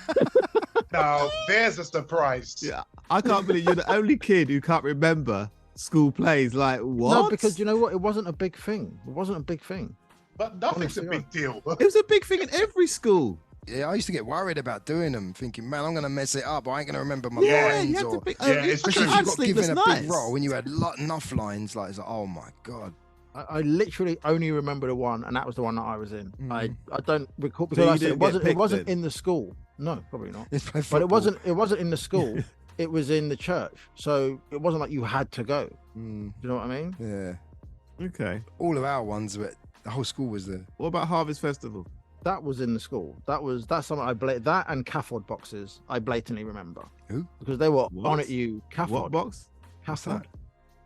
Now, there's a surprise. Yeah, I can't believe you're the only kid who can't remember school plays. Like what? No, because you know what? It wasn't a big thing. It wasn't a big thing. But nothing's a Honestly, big deal. it was a big thing in every school. Yeah, I used to get worried about doing them, thinking, man, I'm going to mess it up. I ain't going to remember my Yeah, lines. you have Or, to pick. Yeah, it's especially true. if you got Actually, given a that's big nice. role and you had enough lines, like, it's like, oh my God. I literally only remember the one, and that was the one that I was in. I don't recall So because you I said didn't it get wasn't. It picked wasn't then? in the school. No, probably not. It's play But football. it wasn't in the school. It was in the church. So it wasn't like you had to go. Mm, Do you know what I mean? yeah. Okay. All of our ones, but the whole school was there. What about Harvest Festival? That was in the school. That's something that and CAFOD boxes. I blatantly remember. Who? Because they were What? on at you. CAFOD. What box? CAFOD.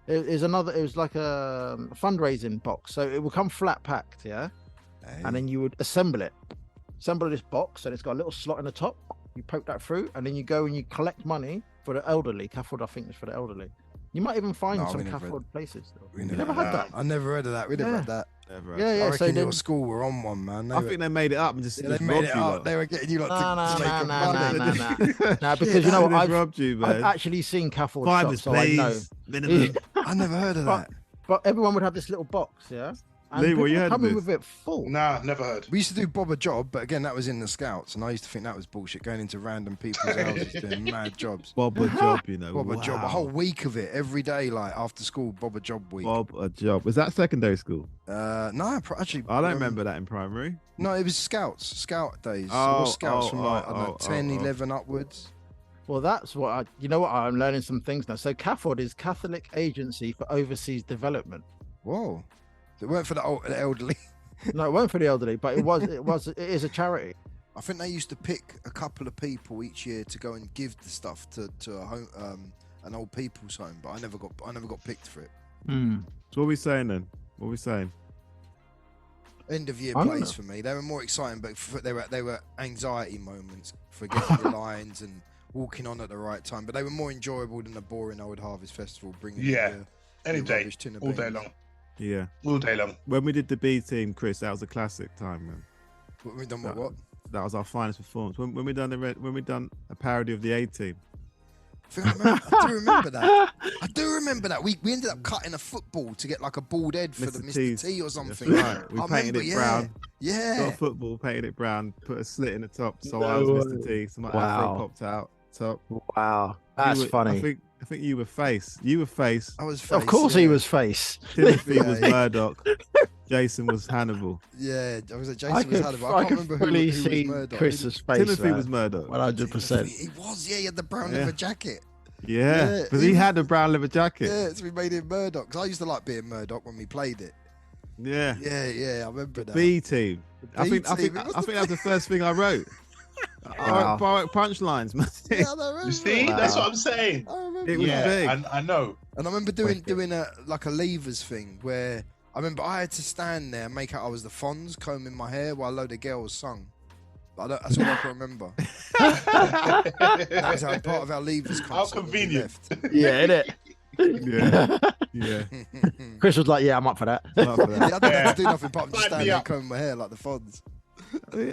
It was like a fundraising box. So it would come flat packed, yeah. Hey. And then you would assemble this box, and it's got a little slot in the top. You poke that through, and then you go and you collect money for the elderly. CAFOD, I think, is for the elderly. You might even find No, some we never CAFOD places. Though. We You never never had had that. I never heard of that. We never Yeah. had that. Never. Yeah, I yeah. So reckon your then, school were on one, man. I think they made it up and just, they just made robbed it you. up. lot. They were getting you lot No, to make a no, money. no. Nah, because you know what? They I've robbed you, man. actually seen CAFOD Fivers, shops, so I know. please. Minimum. I never heard of that. But everyone would have this little box, yeah. And Leroy, people you would heard come in this? with it full. Nah, never heard. We used to do Bob a Job, but again, that was in the Scouts, and I used to think that was bullshit, going into random people's houses doing mad jobs. Bob a job, you know. Bob a Job, a Wow. whole week of it, every day, like after school, Bob a Job week. Bob a job. Was that secondary school? No, actually, I don't remember that in primary. No, it was Scouts, Scout days. Oh, it was Scouts oh, from like, I don't oh, know, oh, 10, oh. 11 upwards. Well, that's what you know what I'm learning some things now. So CAFOD is Catholic Agency for Overseas Development. Whoa. It weren't for the elderly. No, it weren't for the elderly, but it is a charity. I think they used to pick a couple of people each year to go and give the stuff to a home, an old people's home, but I never got picked for it. So what are we saying then? What are we saying? End of year I don't plays know. for me. They were more exciting, but they were anxiety moments, forgetting the lines and walking on at the right time. But they were more enjoyable than the boring old Harvest Festival. Bringing Any the day, rubbish tin of all day beans. long, Yeah. all day long. When we did the B team, Chris, that was a classic time, man. What we done with what? That was our finest performance. When we done a parody of the A team. I do remember that. I do remember that. We ended up cutting a football to get like a bald head for the Mr. T or something. That's right. We I painted remember, it brown. Yeah. Got a football, painted it brown, put a slit in the top, so No I was Mr. way. T. So my Wow. afro popped out top. Wow, that's You were- funny. I think you were face. You were face. I was Of face, course, he yeah. was face. Timothy was Yeah. Murdoch. Jason was Hannibal. Yeah, I was like, I Jason was could, Hannibal. I I can't could remember who fully was see Murdoch. Chris's face. Timothy was Murdoch. 100%. He was, yeah, he had the brown Yeah. leather jacket. Yeah, Yeah, because he he was- had a brown leather jacket. Yeah, so we made him Murdoch. Because I used to like being Murdoch when we played it. Yeah. Yeah, I remember that. B team. I B think team, it was that was the first thing I wrote. Wow. I wrote punchlines, man. Yeah, I remember You see, it. that's what I'm saying. I remember It was that. big. I know. And I remember doing Wicked. a like a levers thing where I remember I had to stand there and make out I was the Fonz combing my hair while a load of girls sung. That's all I can remember. That was part of our levers concert. How when we convenient. left. Yeah, innit? Yeah, yeah. Chris was like, "Yeah, I'm up for that." Love I that. didn't have to do nothing apart from just Sign stand me there and up. comb my hair like the Fonz.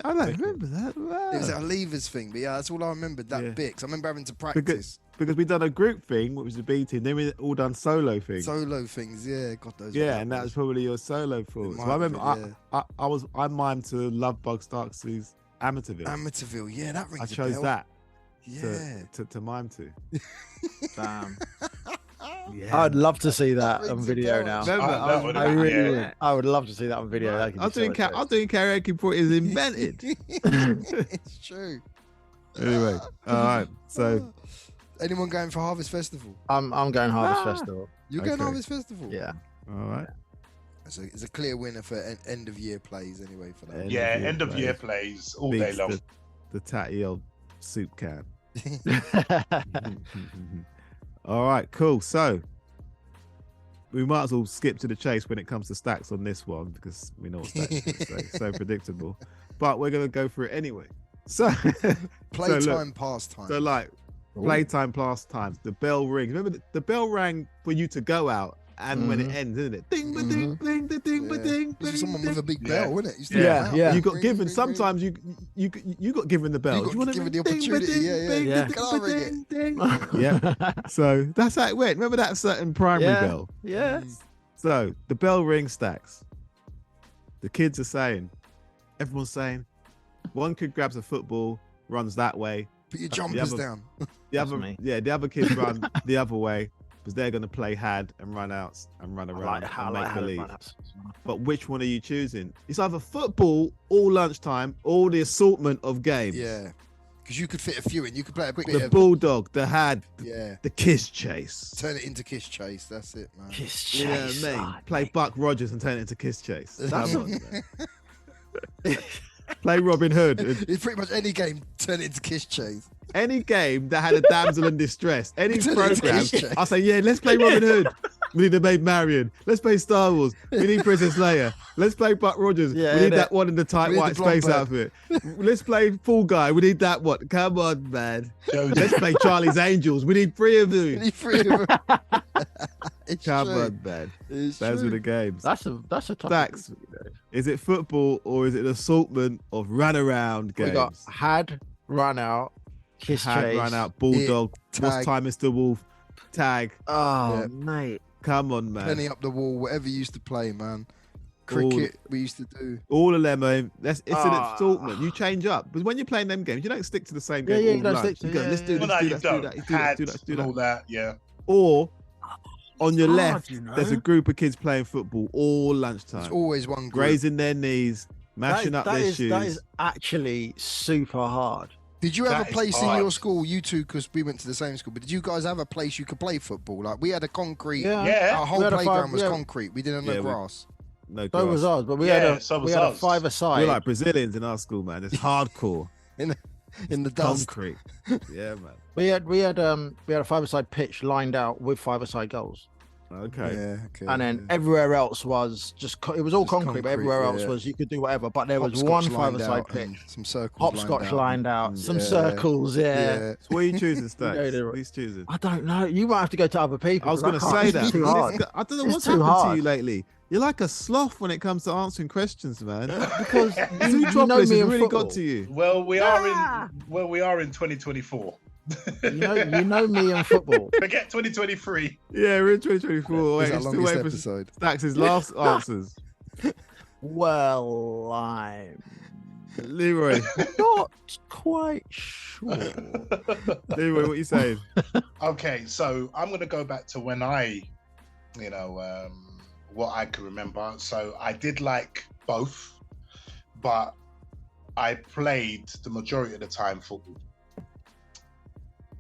I don't remember that. It was Wow. a levers thing, but yeah, that's all I remembered that Yeah. bit. 'Cause I remember having to practice Because we done a group thing, which was the B team. Then we all done solo things. solo things. Yeah, God, those. Yeah, were and that was probably your solo for. It So might I remember have been, I mimed to Love Bug Starks' Amateurville. Amateurville. Yeah, that rings I a chose bell. that Yeah. to mime to. Damn. Yeah. I'd love to see that That on rings a video bell. now. Remember, Oh, that I would've was, I been- really yeah. would. I would love to see that on video. That could I was be doing so I was doing karaoke before it was invented. It's true. Anyway, all right. So anyone going for Harvest Festival? I'm going Harvest Ah. Festival. You're going Okay. Harvest Festival? Yeah. all right. It's a clear winner for end of year plays anyway for that. Yeah, year end of year plays. plays all day Beats long. the tatty old soup can. All right, cool. So we might as well skip to the chase when it comes to stacks on this one because we know what stacks is gonna say. So predictable. But we're gonna go through it anyway. So Playtime, pastime. so like playtime pastimes, the bell rings. Remember the bell rang for you to go out and when it ends, isn't it? Ding ba ding ding da ding ba ding. This is ding, someone ding. with a big Yeah. bell, isn't it? Used to Yeah, come out, yeah. You got ring, given ring, ring. sometimes you got given the bell. You got Do wanna given ring? the Ding, ba, opportunity, ding, yeah, ding, yeah. ding, Can I ba, ring ding, ding. Yeah. So that's how it went. Remember that certain primary Yeah. bell? Yeah. So the bell ring stacks. The kids are saying, everyone's saying, one kid grabs a football, runs that way. Put your jumpers other- down. The That's other, me. the other kids run the other way because they're going to play had and run out and run I around like, and make believe. that. But which one are you choosing? It's either football or lunchtime or the assortment of games. Yeah. Because you could fit a few in. You could play a quick The bit of, bulldog, the had, yeah. the kiss chase. Turn it into Kiss Chase. That's it, man. Kiss You know what chase. I mean? Ah, Play mate. Buck Rogers and turn it into Kiss Chase. That's Come on, man. Play Robin Hood. It's pretty much any game. Turn it into Kiss Chase. Any game that had a damsel in distress, any Turn it into program, Kiss Chase. I say, yeah, let's play Robin Hood. We need the Maid Marian. Let's play Star Wars. We need Princess Leia. Let's play Buck Rogers. Yeah, we need innit? that one in the tight We need white the blonde space bird. outfit. Let's play Fall Guy. We need that one. Come on, man. Josie. Let's play Charlie's Angels. We need 3 of you. Any three of them. It's Come true. on, man. It's Those true. were the games. That's a tough Stacks. one. Is it football or is it an assortment of run around We games? got had, run out, kiss Had, chase. run out, bulldog. What's tag. time, Mr. Wolf? Tag. Oh, Yeah. mate. Come on, man. Penny up the wall, whatever you used to play, man. Cricket, we used to do. All of them, it's an Ah. assortment. You change up, but when you're playing them games, you don't stick to the same Yeah, game. yeah, all you don't lunch. stick to- You go, yeah, let's do yeah. this, Well, no, do you that, do don't. that, do that, Hats do that, do and all that. that, yeah. Or on your hard, left, you know. there's a group of kids playing football all There's lunchtime, always one group. grazing their knees, mashing up their That shoes. is actually super hard. Did you have That a is place in hard. your school, you two, because we went to the same school, but did you guys have a place you could play football? Like, we had a concrete, Yeah. Yeah. our whole We had a playground five- was yeah. concrete. We didn't have Yeah, no we- grass. no So was grass. ours, but we Yeah, had so a was we had a ours. five-a-side. We're like Brazilians in our school, man. It's hardcore. In the dust. Concrete. Yeah, man. we had a five-a-side pitch lined out with five-a-side goals, Okay. Yeah, okay. and then everywhere else was just it was all Just concrete, but everywhere else yeah. was you could do whatever. But there was Hopscotch one lined five-a-side out pitch, and some circles hopscotch lined out, some Yeah. circles. Yeah. Yeah. So what are you choosing, Stacks? go there. What are you choosing? I don't know. You might have to go to other people. I was going 'cause to can't. say It's that. too hard. I don't know It's what's too happened to hard. you lately. You're like a sloth when it comes to answering questions, man. Because you know Zootropolis me has in really football. got to you. Well, we are in 2024. You know me in football. Forget 2023. Yeah, we're in 2024. Is Wait, that still longest waiting for episode? Stacks' last answers. Well, I'm Leroy, not quite sure. Leroy, what you saying? Okay, so I'm going to go back to when what I can remember. So I did like both, but I played the majority of the time football.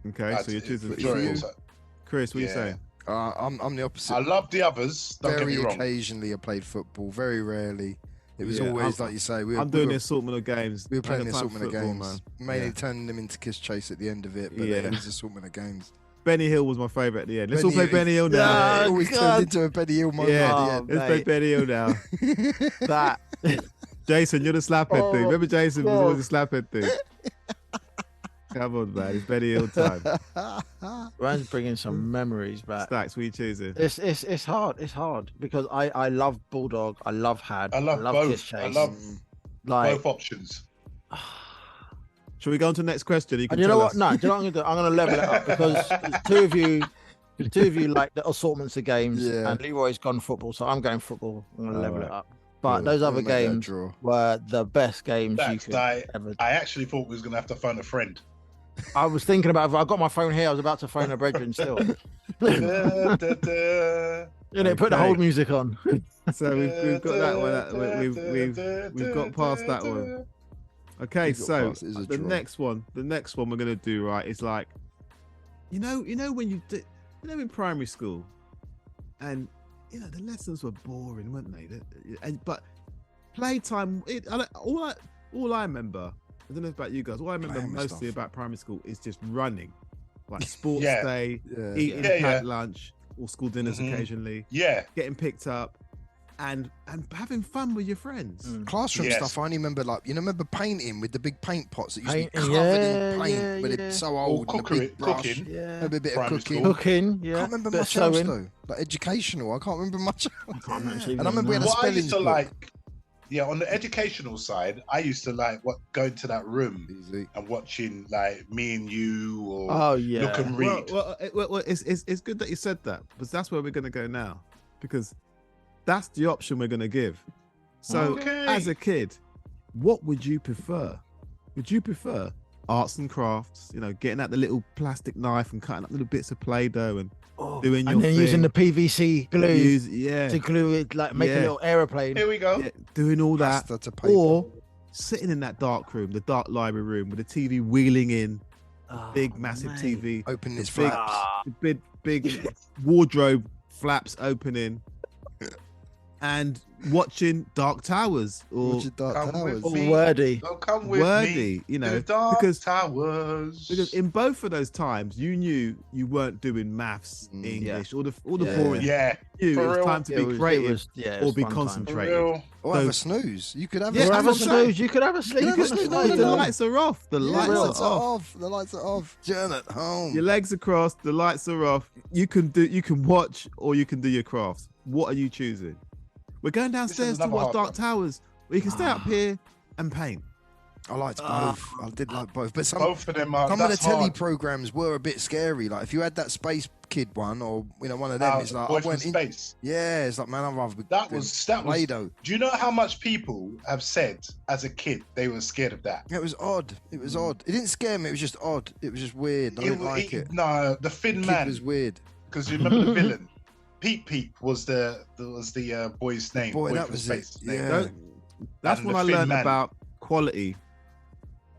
Okay, so you're choosing Majority of football. the time. Chris, what are you Yeah. saying? I'm the opposite. I love the others. Don't get me Very wrong. occasionally I played football. Very rarely. It was Yeah, always I'm- like you say. I'm doing the assortment of games. We were playing I the ain't got time assortment for of football, games, man. mainly Yeah. turning them into kiss chase at the end of it. But Yeah. it was assortment of games. Benny Hill was my favourite at the end. Let's all play Benny Benny Hill now. Yeah, it Oh, always God. turned into a Benny Hill moment Yeah. at the Oh, end. Let's play mate. Benny Hill now. That Jason, you're the slaphead thing. Oh, Remember Jason was God. always the slaphead thing. Come on, man. It's Benny Hill time. Ryan's bringing some memories back. Stacks, what are you choosing? It's hard. It's hard because I love Bulldog. I love Had. I love Kiss both. Chase. I love like. both options. Shall we go on to the next question? You can And you know tell what? us. No, do you know what I'm gonna do? I'm gonna level it up because the two of you like the assortments of games, Yeah. and Leroy's gone football, so I'm going football. I'm gonna level it Alright. up. But Cool. those We'll other make that a games draw. were the best games you That's could like, ever. I actually thought we was going to have to phone a friend. I was thinking about. I got my phone here. I was about to phone a brethren still. Da, da, da. You know, put the Okay. hold music on. So we've got that one. We've got past that one. Okay, We've got so past it. It's a the draw. next one we're gonna do right is like, you know when in primary school, and the lessons were boring, weren't they? But playtime, all I remember, I don't know about you guys. All I remember Playing with mostly stuff. about primary school is just running, like sports Yeah. day, Yeah. eating Yeah, packed yeah. lunch or school dinners Mhm. occasionally, Yeah. getting picked up, and having fun with your friends. Mm. Classroom Yes. stuff. I only remember remember painting with the big paint pots that used to be Painting, covered yeah, in paint, yeah, but yeah. it's so Or old. and the big brush. cooking. Yeah. Maybe a bit of Primary cooking. school. Cooking. Yeah. Can't remember Bit of much else sewing. though. Like educational. I can't remember much. I can't actually And I remember we had a What I spelling used to book. like, on the educational side, I used to like going to that room Easy. and watching like Me and You or Oh yeah. Look and Read. Well, it's good that you said that, because that's where we're going to go now, because that's the option we're going to give. So, Okay. as a kid, what would you prefer? Would you prefer arts and crafts? Getting out the little plastic knife and cutting up little bits of Play-Doh and doing your and then using thing. the PVC glue yeah, to glue it, like make a Yeah. little aeroplane. Here we go. yeah, doing all that, Pasta to paper. or sitting in that dark room, the dark library room, with the TV wheeling in, Oh, big massive mate. TV, Open its big- flaps. the big wardrobe flaps opening, and watching Dark Towers or Watch your Dark Come Towers. with All me. wordy. Don't come with me. Wordy, to the Dark because Towers. in both of those times you knew you weren't doing maths, Mm. English, all the Yeah. boring. Yeah, You knew for it was real. time to be It creative was, yeah, it or was be fun time. for concentrated. real. Or have So- a snooze. You could have Yeah, a Or have a snooze. snooze. You could have a sleep. You could have a couldn't snooze. you? The No. lights are off. The Yeah, lights the are lights off. are off. The lights are off. Jen at home. Your legs are crossed. The lights are off. You can watch or you can do your crafts. What are you choosing? We're going downstairs to another watch hard Dark one. Towers, or you can stay up here and paint. I liked both. I did like both. But Both of them are. some of the that's telly hard. programs were a bit scary. Like if you had that Space Kid one or one of them, it's like Boy I from went in. Space. Yeah, it's like man, I'd rather be That was. Play-Doh. Do you know how much people have said as a kid they were scared of that? It was odd. It was odd. It didn't scare me. It was just odd. It was just weird. I didn't like it. No, the Thin The Man. kid was weird. Because you remember the villain. Peep Peep was the boy's name. Boy, that from was Space. it. name. Yeah. That's And when the I Thin learned Man. about quality.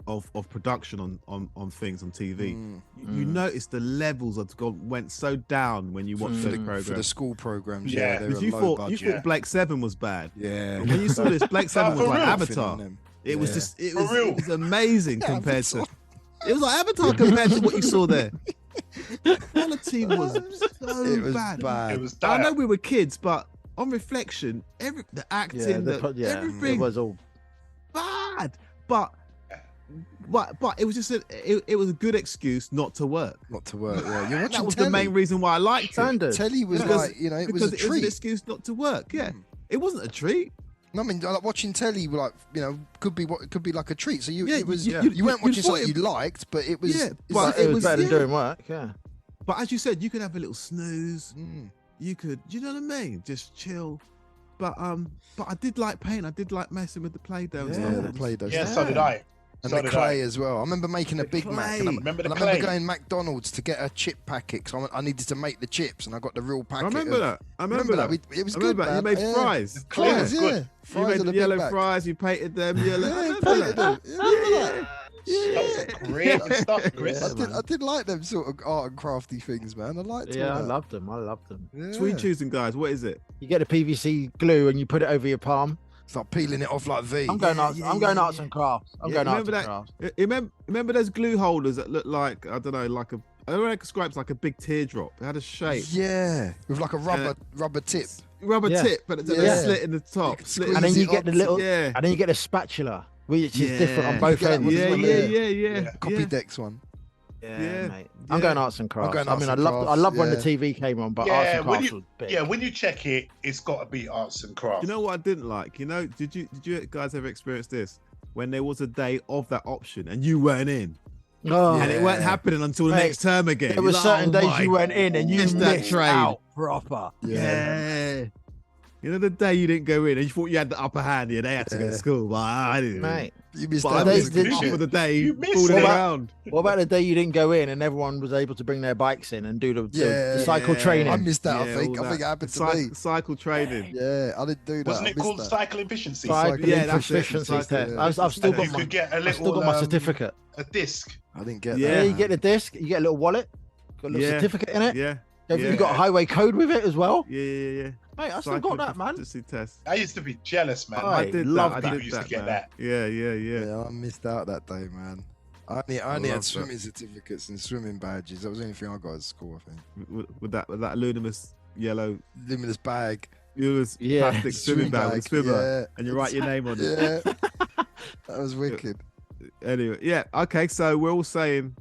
of production on things on TV. You Mm. notice the levels went so down when you watched those programs. For the school programs, Yeah. they were Because you low thought budget. Blake 7 was bad. Yeah. But when you saw this, Blake 7 was for like real. Avatar. It was Yeah. just it For was, real. it was amazing Yeah, compared to Avatar. it was like Avatar compared to what you saw there. The quality was so It was bad. bad. It was I know dire. we were kids, but on reflection, the acting, everything it was all. bad. But it was just it was a good excuse not to work. Not to work. Yeah, you're watching That was telly. the main reason why I liked it. Standard. Telly was Because- like, it was Because a it was an treat. excuse not to work. Yeah, it wasn't a treat. No, I mean, like watching telly, like could be like a treat. So you Yeah, it was you- you weren't you watching thought something you liked, but it was Yeah, it's but like- It it was was- better than yeah. doing work. Yeah. But as you said, you could have a little snooze. Mm. You could, you know what I mean? Just chill. But I did like paint. I did like messing with the Play-Doh and Yeah, stuff. the Play-Doh. Yeah, so did I. And So the did clay I. as well. I remember making a The Big Mac. And clay. Remember the I remember clay? going McDonald's to get a chip packet because I needed to make the chips, and I got the real I packet. remember of- that. I remember that. It was I good. remember that. You man. made Yeah. fries. clay Yeah. was Yeah, good. You fries made and a the Big yellow Mac. fries. You painted them yellow. Yeah, I remember painted that. them. You remember that? That was great stuff, Chris. I did like them sort of art and crafty things, man. I liked Yeah, all I that. loved them. I loved them. Yeah. Sweet choosing, guys. What is it? You get a PVC glue and you put it over your palm. Start peeling it off like V. I'm going arts. yeah, I'm going yeah, arts yeah. and crafts. I'm Yeah, going arts remember and that? crafts. Remember those glue holders that look like, I don't know, like a, I don't know, describes like a big teardrop. It had a shape. Yeah, with like a rubber tip. Rubber Yeah. tip, but it's a Yeah. slit in the top. could Slit squeeze in And then the- you get the little, Yeah. and then you get a spatula, which is different on Yeah. both You get ends. one as Yeah, well, yeah, yeah. yeah. Copy decks one. Yeah, mate. I'm yeah. going arts and crafts. going I arts mean, I and love crafts, when the yeah. TV came on, but Yeah, arts and when crafts you- was big. Yeah, when you check it, it's got to be arts and crafts. You know what I didn't like? You know, did you guys ever experience this? When there was a day of that option and you weren't in, Oh, and it weren't happening until the Mate, next term again. there were You're like, certain oh days my you went in and you missed missed that train. out proper. Yeah. You know the day you didn't go in and you thought you had the upper hand, yeah, they had to go to Yeah. school, but I didn't. Mate, You missed But that. I days missed did half you- of the day you missed fooling it. around. what about the day you didn't go in and everyone was able to bring their bikes in and do the Yeah. cycle Yeah. training? I missed that. Yeah, I think all it that. happened to me. Cycle training. Yeah, I didn't do that. Wasn't I it missed called that. cycle efficiency? Cycling Yeah, that's it, proficiency cycle, test. yeah. I've still And got you my, could get a I've still little got my certificate. a disc. I didn't get Yeah. Yeah, that. you get a disc, you get a little wallet, got a little Yeah. certificate in it. Yeah. Have Yeah. you got a highway code with it as well? Yeah. Mate, I still Cycle got that, man. efficiency test. I used to be jealous, man. I I did love that. I that. did People used to that, get man. that. Yeah. Yeah, I missed out that day, man. I only love had that. swimming certificates and swimming badges. That was the only thing I got at school, I think. With that luminous yellow, Luminous bag. luminous Yeah. plastic swimming bag with swimmer, Yeah. and you write your name on it. Yeah. That was wicked. Anyway, yeah. Okay, so we're all saying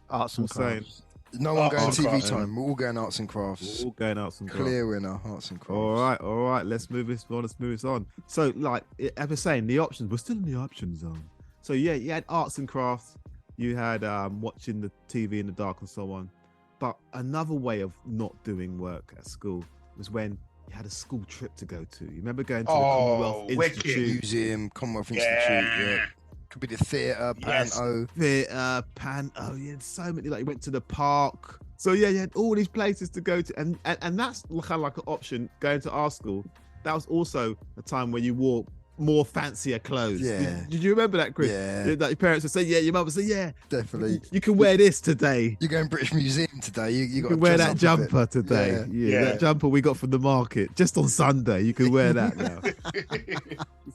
Arts and We're saying- crafts. No one going Arts and TV crafts. time. We're all going arts and crafts. we're all going out some crafts. Clear winner, arts and crafts. All right. Let's move this on. Let's move this on. So, like I was saying, the options. We're still in the option zone. So yeah, you had arts and crafts. You had watching the TV in the dark and so on. But another way of not doing work at school was when you had a school trip to go to. You remember going to the Commonwealth wicked. Institute, Museum, Commonwealth Yeah. Institute. Yeah. Could be the theatre, Yes. Panto. Theatre, Panto. You had so many. Like you went to the park. So yeah, you had all these places to go to, and that's kind of like an option. Going to our school, that was also a time when you wore more fancier clothes. Yeah. Did you remember that, Chris? Yeah. Like your parents would say, yeah. Your mum would say, yeah. Definitely. You can wear this today. You're going British Museum today. You You got can wear that jumper today. Yeah. Yeah, Yeah. that jumper we got from the market just on Sunday. You can wear that now.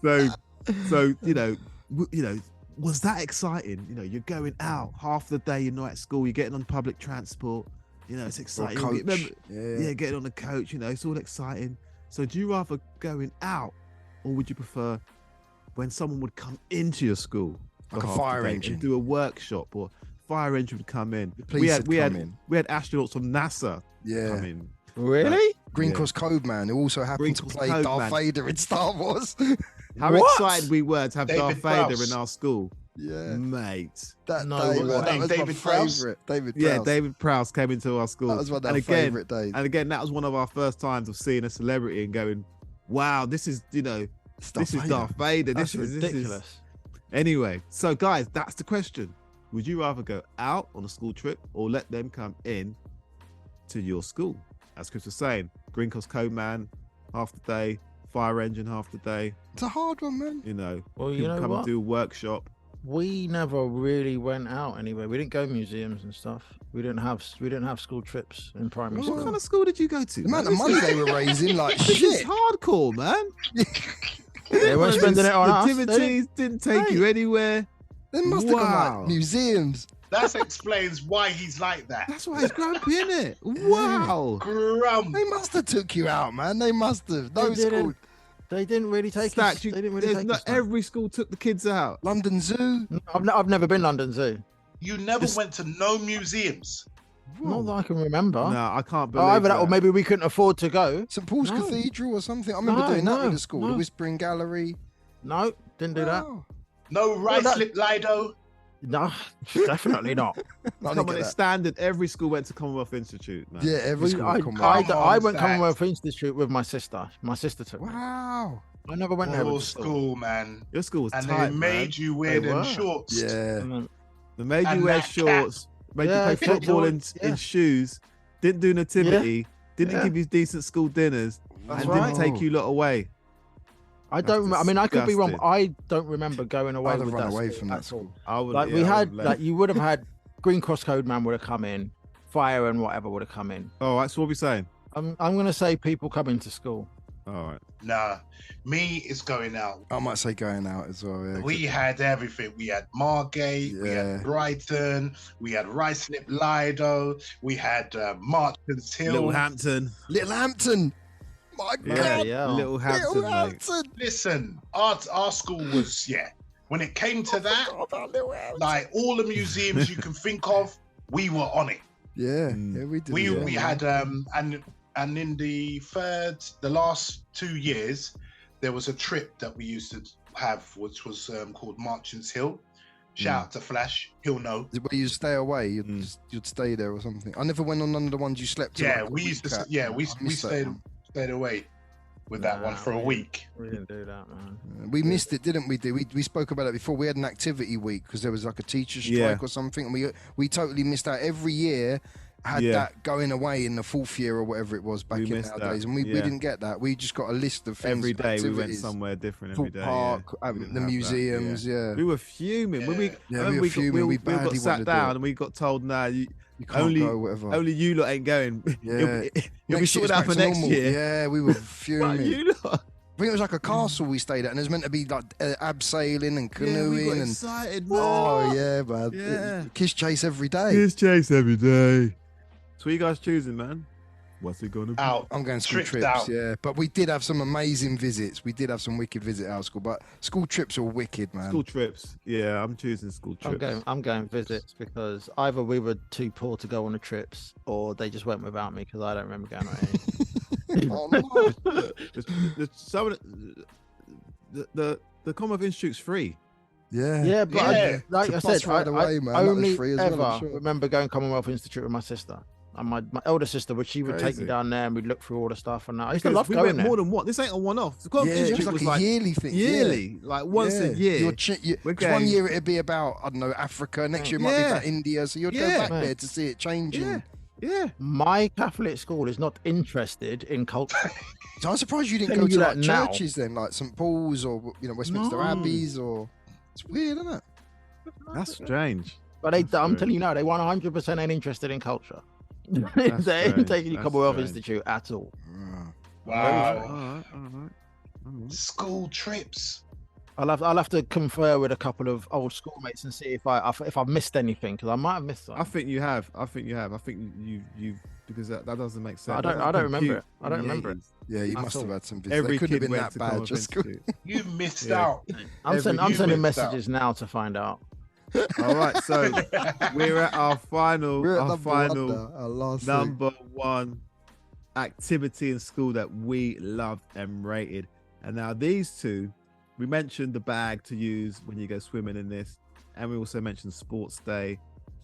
So was that exciting? You know, you're going out half the day. You're not at school. You're getting on public transport. You know, it's Or exciting. coach. Remember, Yeah. getting on the coach. You know, it's all exciting. So, do you rather going out, or would you prefer when someone would come into your school, for Like a half the fire day engine. and do a workshop, or fire engine would come in? The police would come in. We had astronauts from NASA Yeah. come in. Really? Green Yeah. Cross Code Man, who also happened Green to Cross play Code Darth Man. Vader in Star Wars. How What? excited we were to have David Darth Vader Prowse. in our school, yeah. mate. That No day, way. man, that was David my Prowse? favourite. David Yeah, Prowse. David Prowse came into our school. That was one of and our again, favourite days. and again, that was one of our first times of seeing a celebrity and going, "Wow, this is this is Darth Vader. That's This is ridiculous. Anyway, so guys, that's the question. Would you rather go out on a school trip or let them come in to your school? As Chris was saying, Green Cross Code Man, half the day, fire engine, half the day. It's a hard one, man. You know, Well, you people know come what? and do a workshop. We never really went out anywhere. We didn't go museums and stuff. We didn't have school trips in primary What school. kind of school did you go to? The amount of money they were raising, like This is shit. hardcore, man. They weren't spending it on us. They Activities didn't take you anywhere. They must have gone Wow. like museums. That explains why he's like that. That's why he's grumpy, innit? Wow. Grump. They must have took you out, man. They must have. They Those didn't. schools. They didn't really take us. Stacks, They didn't really take not us. every school took the kids out. London Zoo. I've never been London Zoo. You never went to no museums. Not that I can remember. No, I can't believe Either that, that. or maybe we couldn't afford to go. St Paul's No. Cathedral or something. I remember No, doing that no, with the school. The no. Whispering Gallery. No, didn't do that. Wow. No rice that- lip Lido. No, definitely not. I Come didn't on, get it's that. standard. Every school went to Commonwealth Institute, man. Yeah, every school. I, come I, on. Come I on, went Stacks. Commonwealth Institute with my sister. My sister took me. Wow. I never went there Old with the school. school, man. Your school was And tight, they made man. you wear They them were. shorts. Yeah. They made you And wear that shorts, made Yeah, you play Kate football in Jordan, shoes, didn't do nativity, didn't Yeah. give you decent school dinners, That's and right. didn't take you lot away. I don't. That's I mean, I could be wrong. But disgusting. I don't remember going away I'd have with run that away school from that at all. school. I would, Like yeah, we I had, would've like left. you would have had Green Cross Code Man would have come in, fire and whatever would have come in. All right, so what are we saying? I'm gonna say people coming to school. All right. Nah, me is going out. I might say going out as well. Yeah. We had everything. We had Margate, we Yeah. had Brighton, we had Rice Lip Lido, we had Martins Hill. Littlehampton. Little Hampton. My Yeah, God. yeah. Littlehampton, Little mate. Hampton. Listen, our school was, yeah. When it came to that, Forgot about Little Hampton. like all the museums you can think of, we were on it. Yeah, Mm. yeah, we did. We yeah. we had and in the last 2 years, there was a trip that we used to have, which was called Martins Hill. Shout out to Flash, he'll know. Where you stay away, Mm. you'd stay there or something. I never went on none of the ones you slept in. Yeah, like a we used week to. at. Yeah, we I missed that stayed one. away with that one Nah, for a we- week. We didn't do that, man. We missed it, didn't we? We spoke about it before. We had an activity week because there was like a teacher strike Yeah. or something, and we totally missed out. Every year had Yeah. that going away in the fourth year or whatever it was back We in missed our that, days, and we yeah. didn't get that. We just got a list of things. Every day we went activities. somewhere different. Every Thorpe day. Park, yeah. We didn't the have that, museums. Yeah, We were fuming when we. Yeah. I we remember were fuming. We got badly sat wanted to do down it. and we got told, "Nah, you can't only- go, whatever. only you lot ain't going. Yeah. You'll be Next year sorted it's out for back to next normal. year." Yeah, we were But fuming. you lot. I think it was like a castle we stayed at, and it was meant to be like abseiling and Yeah, we canoeing got and. excited, man. Oh yeah, man. Yeah. Kiss chase every day. Kids chase every day. So what you guys choosing, man? What's it gonna be? Out. I'm going school Tripped trips, out. yeah. But we did have some amazing visits. We did have some wicked visits at our school, but school trips are wicked, man. School trips. Yeah, I'm choosing school trips. I'm going visits because either we were too poor to go on the trips or they just went without me because I don't remember going on any. Oh, no. Some of the Commonwealth Institute's free. Yeah. Yeah, but Yeah. like It's I a said, bus ride away, man. That was only free as well, I'm ever sure. remember going Commonwealth Institute with my sister and my elder sister, which she would take Crazy. me down there and we'd look through all the stuff and that. I used to Because love we going went there. more than one. This ain't a one-off. The Yeah, Commonwealth it Institute was was like like a yearly thing. yearly, like once a year. You're We're 'cause one going- year it'd be about, I don't know, Africa. Next year it might be Yeah. about India. So you'd go Yeah. back Right. there to see it changing. Yeah, yeah. My Catholic school is not interested in culture. So I'm surprised you didn't Telling go you to like that now. churches then, like St Paul's or Westminster No. Abbeys or. It's weird, isn't it? That's strange. But I'm That's telling you now, they 100% ain't interested in culture. they That's ain't strange. taking you That's Commonwealth strange. Institute at all. Wow. All right. School trips. I'll have to confer with a couple of old schoolmates and see if I've missed anything because I might have missed I something. think you have. I think you because that doesn't make sense. I don't- That I don't doesn't remember compute it. I don't in the remember it. 80s. Yeah, you I must have thought had some visits. Every They couldn't kid have been went that to bad. Commonwealth Just Institute. You missed Yeah. out. I'm you sending missed out. messages now to find out. All right, so we're at our final, We're at our number final one now, our last thing. number one activity in school that we loved and rated. And now these two, we mentioned the bag to use when you go swimming in this, and we also mentioned sports day.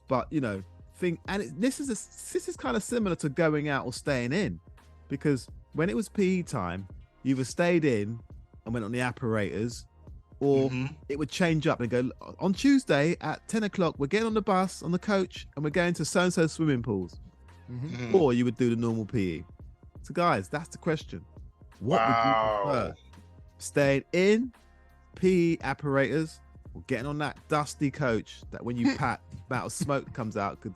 But this is kind of similar to going out or staying in, because when it was PE time, you either stayed in and went on the apparatus, or Mhm. it would change up and go on Tuesday at 10 o'clock. We're getting on the bus, on the coach, and we're going to so and so swimming pools. Mhm. Mhm. Or you would do the normal PE. So, guys, that's the question. What would you Wow. prefer? Staying in PE apparatus or getting on that dusty coach that when you pat, amount of smoke comes out could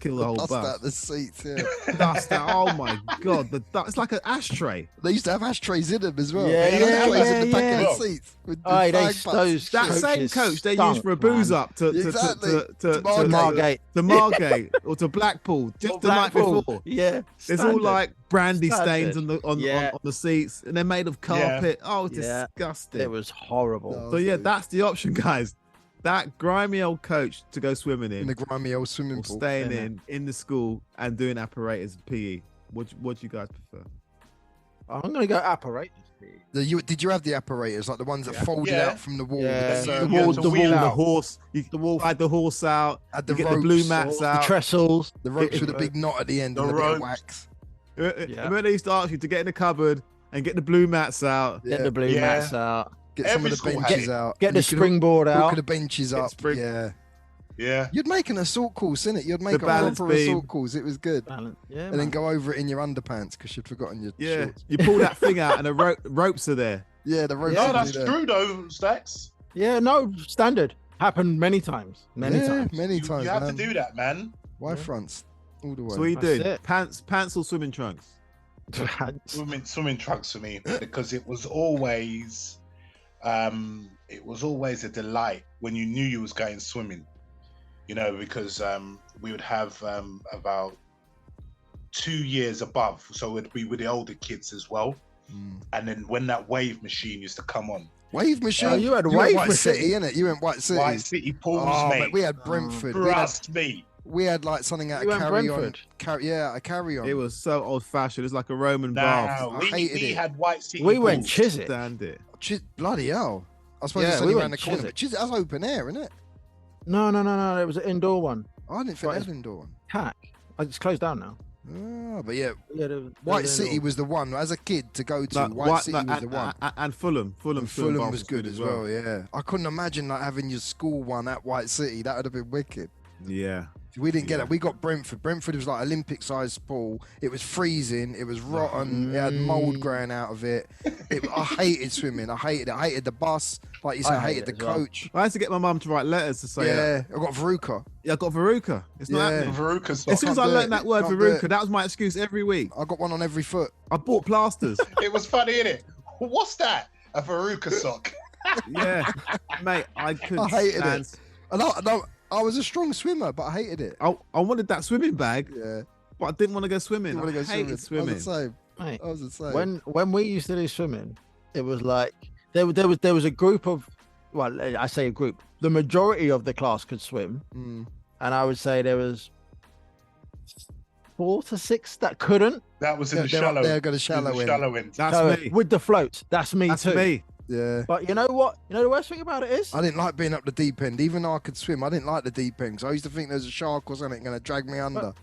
kill the whole Dust bus. out the seats. Yeah. Dust out. Oh my god, it's like an ashtray. They used to have ashtrays in them as well. Yeah, They had ashtrays in the back yeah. of the seats. With the Oh, flag butts. That same coach they used for a booze up to Exactly. to Margate. Margate. or to Blackpool just Or the night Blackpool. before. Yeah. It's all standard. like brandy Standard. stains on Yeah. the seats, and they're made of carpet. Oh, it's Yeah. disgusting. It was horrible. So yeah, that's the option, guys. That grimy old coach to go swimming in in, the grimy old swimming or pool. staying Yeah. in the school and doing apparatus PE. What do you guys prefer? I'm gonna go apparatus. Did you have the apparatus, like the ones that folded Yeah. out from the wall? Yeah. with The the Yeah, wall, to the wheel wall, the out. horse. You The wall, ride the horse out. Had You the get the blue ropes, mats the out. trestles. the ropes with a big knot at the end The and a bit of ropes. wax. Yeah. Remember they used to ask you to get in the cupboard and get the blue mats out. Get Yeah. the blue Yeah. mats out. Get some Every of the school had benches it. out. Get And the you could springboard hook out. the benches Get up. spring- Yeah. Yeah. You'd make an assault course, innit? You'd make a balance proper beam. assault course. It was good. Balance. Yeah. And then go over it in your underpants because you'd forgotten your Yeah, shorts. you pull that thing out and the ropes are there. Yeah, the ropes. Yeah. would No, be that's there. true though, Stacks. Yeah. No. Standard. Happened many times. Many Yeah, times. many You times. have man. to do that, man. Y Yeah. fronts all the way. So what are you That's doing? it. Pants or swimming trunks? Swimming trunks for me because it was always a delight when you knew you was going swimming. You know, because we would have about 2 years above, so it'd be with the older kids as well. Mm. And then when that wave machine used to come on, Wave machine. Oh, you had went wave White machine. City, innit? You went White City. White City pools, Oh, mate. mate, we had Brentford. Trust me. We had like something out You of went carry on. Brentford? Yeah, a carry on. It was so old fashioned. It's like a Roman bath. Now I we hated it. had White City. We went pools. Chiswick. Stand it. Bloody hell. I suppose Yeah, it's we only went around the corner. Chiswick. But Chiswick, that's open air, isn't it? No. It was an indoor one. I didn't think Right. that was an indoor one. Hack. It's closed down now. Oh, but yeah, Yeah, there White was City indoor. was the one. As a kid to go to, No, White City no, was the one. and Fulham. And Fulham was good as well, yeah. I couldn't imagine like having your school one at White City. That would have been wicked. Yeah. We didn't get Yeah. it. We got Brentford. Brentford was like Olympic-sized pool. It was freezing. It was rotten. It had mold growing out of it. I hated swimming. I hated it. I hated the bus. Like you said, I I hated hate the it as well. coach. I used to get my mum to write letters to say, Yeah, I got Veruca. yeah, I got Veruca. It's not Yeah. happening. Veruca As soon socks. as Can't I do learned it. that word Can't do Veruca, it. that was my excuse every week. I got one on every foot. I bought plasters. It was funny, innit? What's that? A Veruca sock. Yeah, mate, I couldn't I hated stand. And I was a strong swimmer, but I hated it. I wanted that swimming bag, Yeah. but I didn't want to go swimming. Didn't wanna I go hated swimming. I was the same. Mate, I was the same. when we used to do swimming, it was like there was a group of, well, I say a group. The majority of the class could swim, Mm. and I would say there was 4 to 6 that couldn't. That was in the They're up shallow. there, got a in shallow the end. shallow end. That's So, me. with the floats. That's me That's too. me. Yeah. But you know what? You know the worst thing about it is I didn't like being up the deep end. Even though I could swim, I didn't like the deep end. So I used to think there's a shark or something going to drag me under.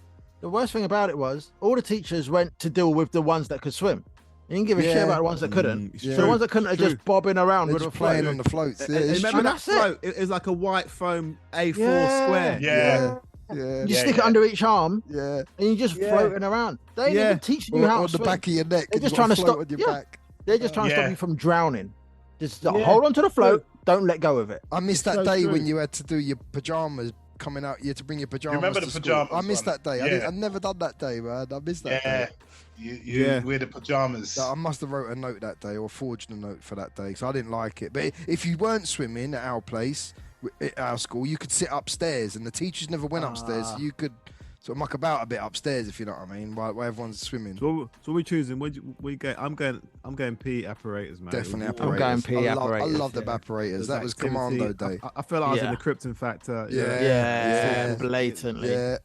the worst thing about it was all the teachers went to deal with the ones that could swim. You didn't give a shit Yeah. about the ones that couldn't. It's Yeah. So the ones that couldn't are True. just bobbing around They're with a just playing float. on the floats. Yeah, And it's remember true. that That's it. float? It was like a white foam A4 Yeah. square. Yeah. Yeah. You Yeah, stick it yeah. under each arm Yeah. and you're just Yeah. floating around. They ain't Yeah. even teaching you Or how on to the swim. back of your neck. They're and just you trying got to float stop- on your yeah. back. They're just trying to stop Yeah. you from drowning. Just Yeah. hold on to the float. Don't let go of it. I missed that So day true. when you had to do your pajamas coming out. You had to bring your pajamas. remember to the school. pajamas I missed one? that day. Yeah. I've never done that day, man. I missed that Yeah. day. You Yeah. wear the pajamas. So I must have wrote a note that day or forged a note for that day. So I didn't like it. But if you weren't swimming at our place, at our school, you could sit upstairs, and the teachers never went upstairs. So you could sort of muck about a bit upstairs, if you know what I mean, while everyone's swimming. So we're choosing. We go. I'm going PE apparatus, man. Definitely It was- apparatus. going PE I apparatus, loved the yeah. apparatus. the That was activity. commando day. I felt like I was in Yeah. the Krypton Factor. Yeah. Yeah, Yeah. blatantly. Yeah,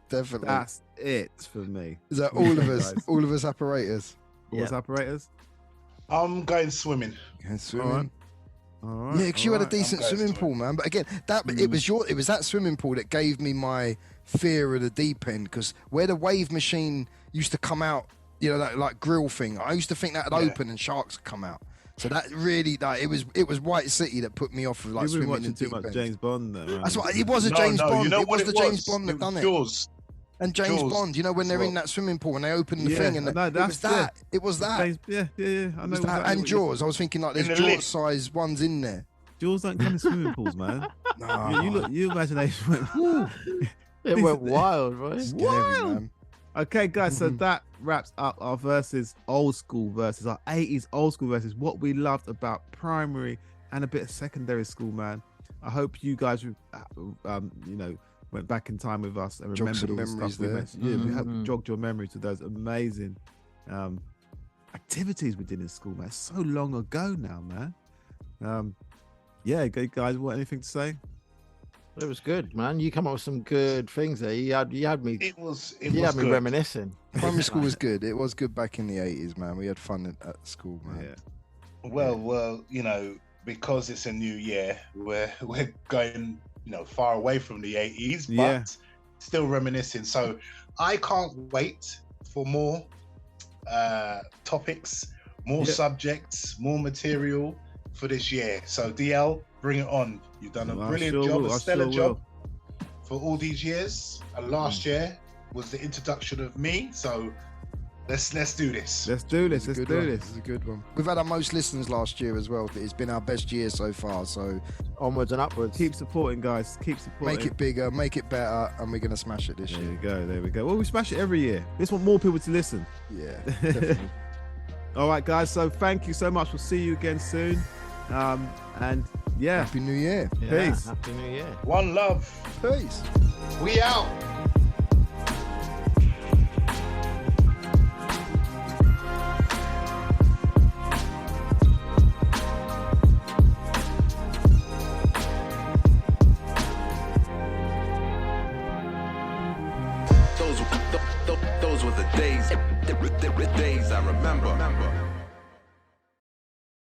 definitely. That's it for me. Is that all of us? Guys. All of us apparatus. What was apparatus? I'm going swimming. Yeah, swimming. All right. Yeah, because you had a all right. decent I'm going swimming to pool, man. But again, it was that swimming pool that gave me my fear of the deep end. Because where the wave machine used to come out, you know, that like grill thing, I used to think that would Yeah. open and sharks would come out. So that really, like, it was White City that put me off of like You've been swimming in watching too deep much end. James Bond, though, man. That's what it was. A No, James no, Bond. You know it what was the James Bond that was done it. Jaws. And James Jaws Bond, you know, when they're in as well. that swimming pool and they open the Yeah, thing, and no, it was that. It was that. James, yeah. I know. It was that. exactly And what you're- Jaws. I was thinking like there's In the lift. Jaws-sized ones in there. Jaws don't come in swimming pools, man. No, Your imagination went. Woo. It went wild, right? scary, man. Okay, guys, so that wraps up our versus old school versus our 80s old school versus what we loved about primary and a bit of secondary school, man. I hope you guys, went back in time with us and Jogged remembered some all the stuff we memories mentioned. Yeah, we have Mhm. jogged your memory to those amazing activities we did in school, man. It's so long ago now, man. Yeah, guys, what anything to say? It was good, man. You come up with some good things there. You had me. It was Me good. reminiscing. Primary school was good. It was good back in the 80s, man. We had fun at school, man. Yeah. Well, because it's a new year, we're going, far away from the 80s, but Yeah. still reminiscing. So I can't wait for more topics, more subjects, more material for this year. So DL, bring it on. You've done a Well, I brilliant sure job, will, a I stellar sure job will. for all these years. And last year was the introduction of me. So let's do this. Let's do this. It's a Let's good one. do It's this. a good one. We've had our most listens last year as well. It's been our best year so far. So Onwards and upwards. Keep supporting, guys. Keep supporting. make it bigger, make it better, and we're gonna smash it this There year. we go. There we go. Well, we smash it every year. We just want more people to listen. Yeah, definitely. All right, guys. So thank you so much. We'll see you again soon. And yeah, Happy New Year. Yeah, Peace. Happy New Year. One love. Peace. We out. Those were the days I remember.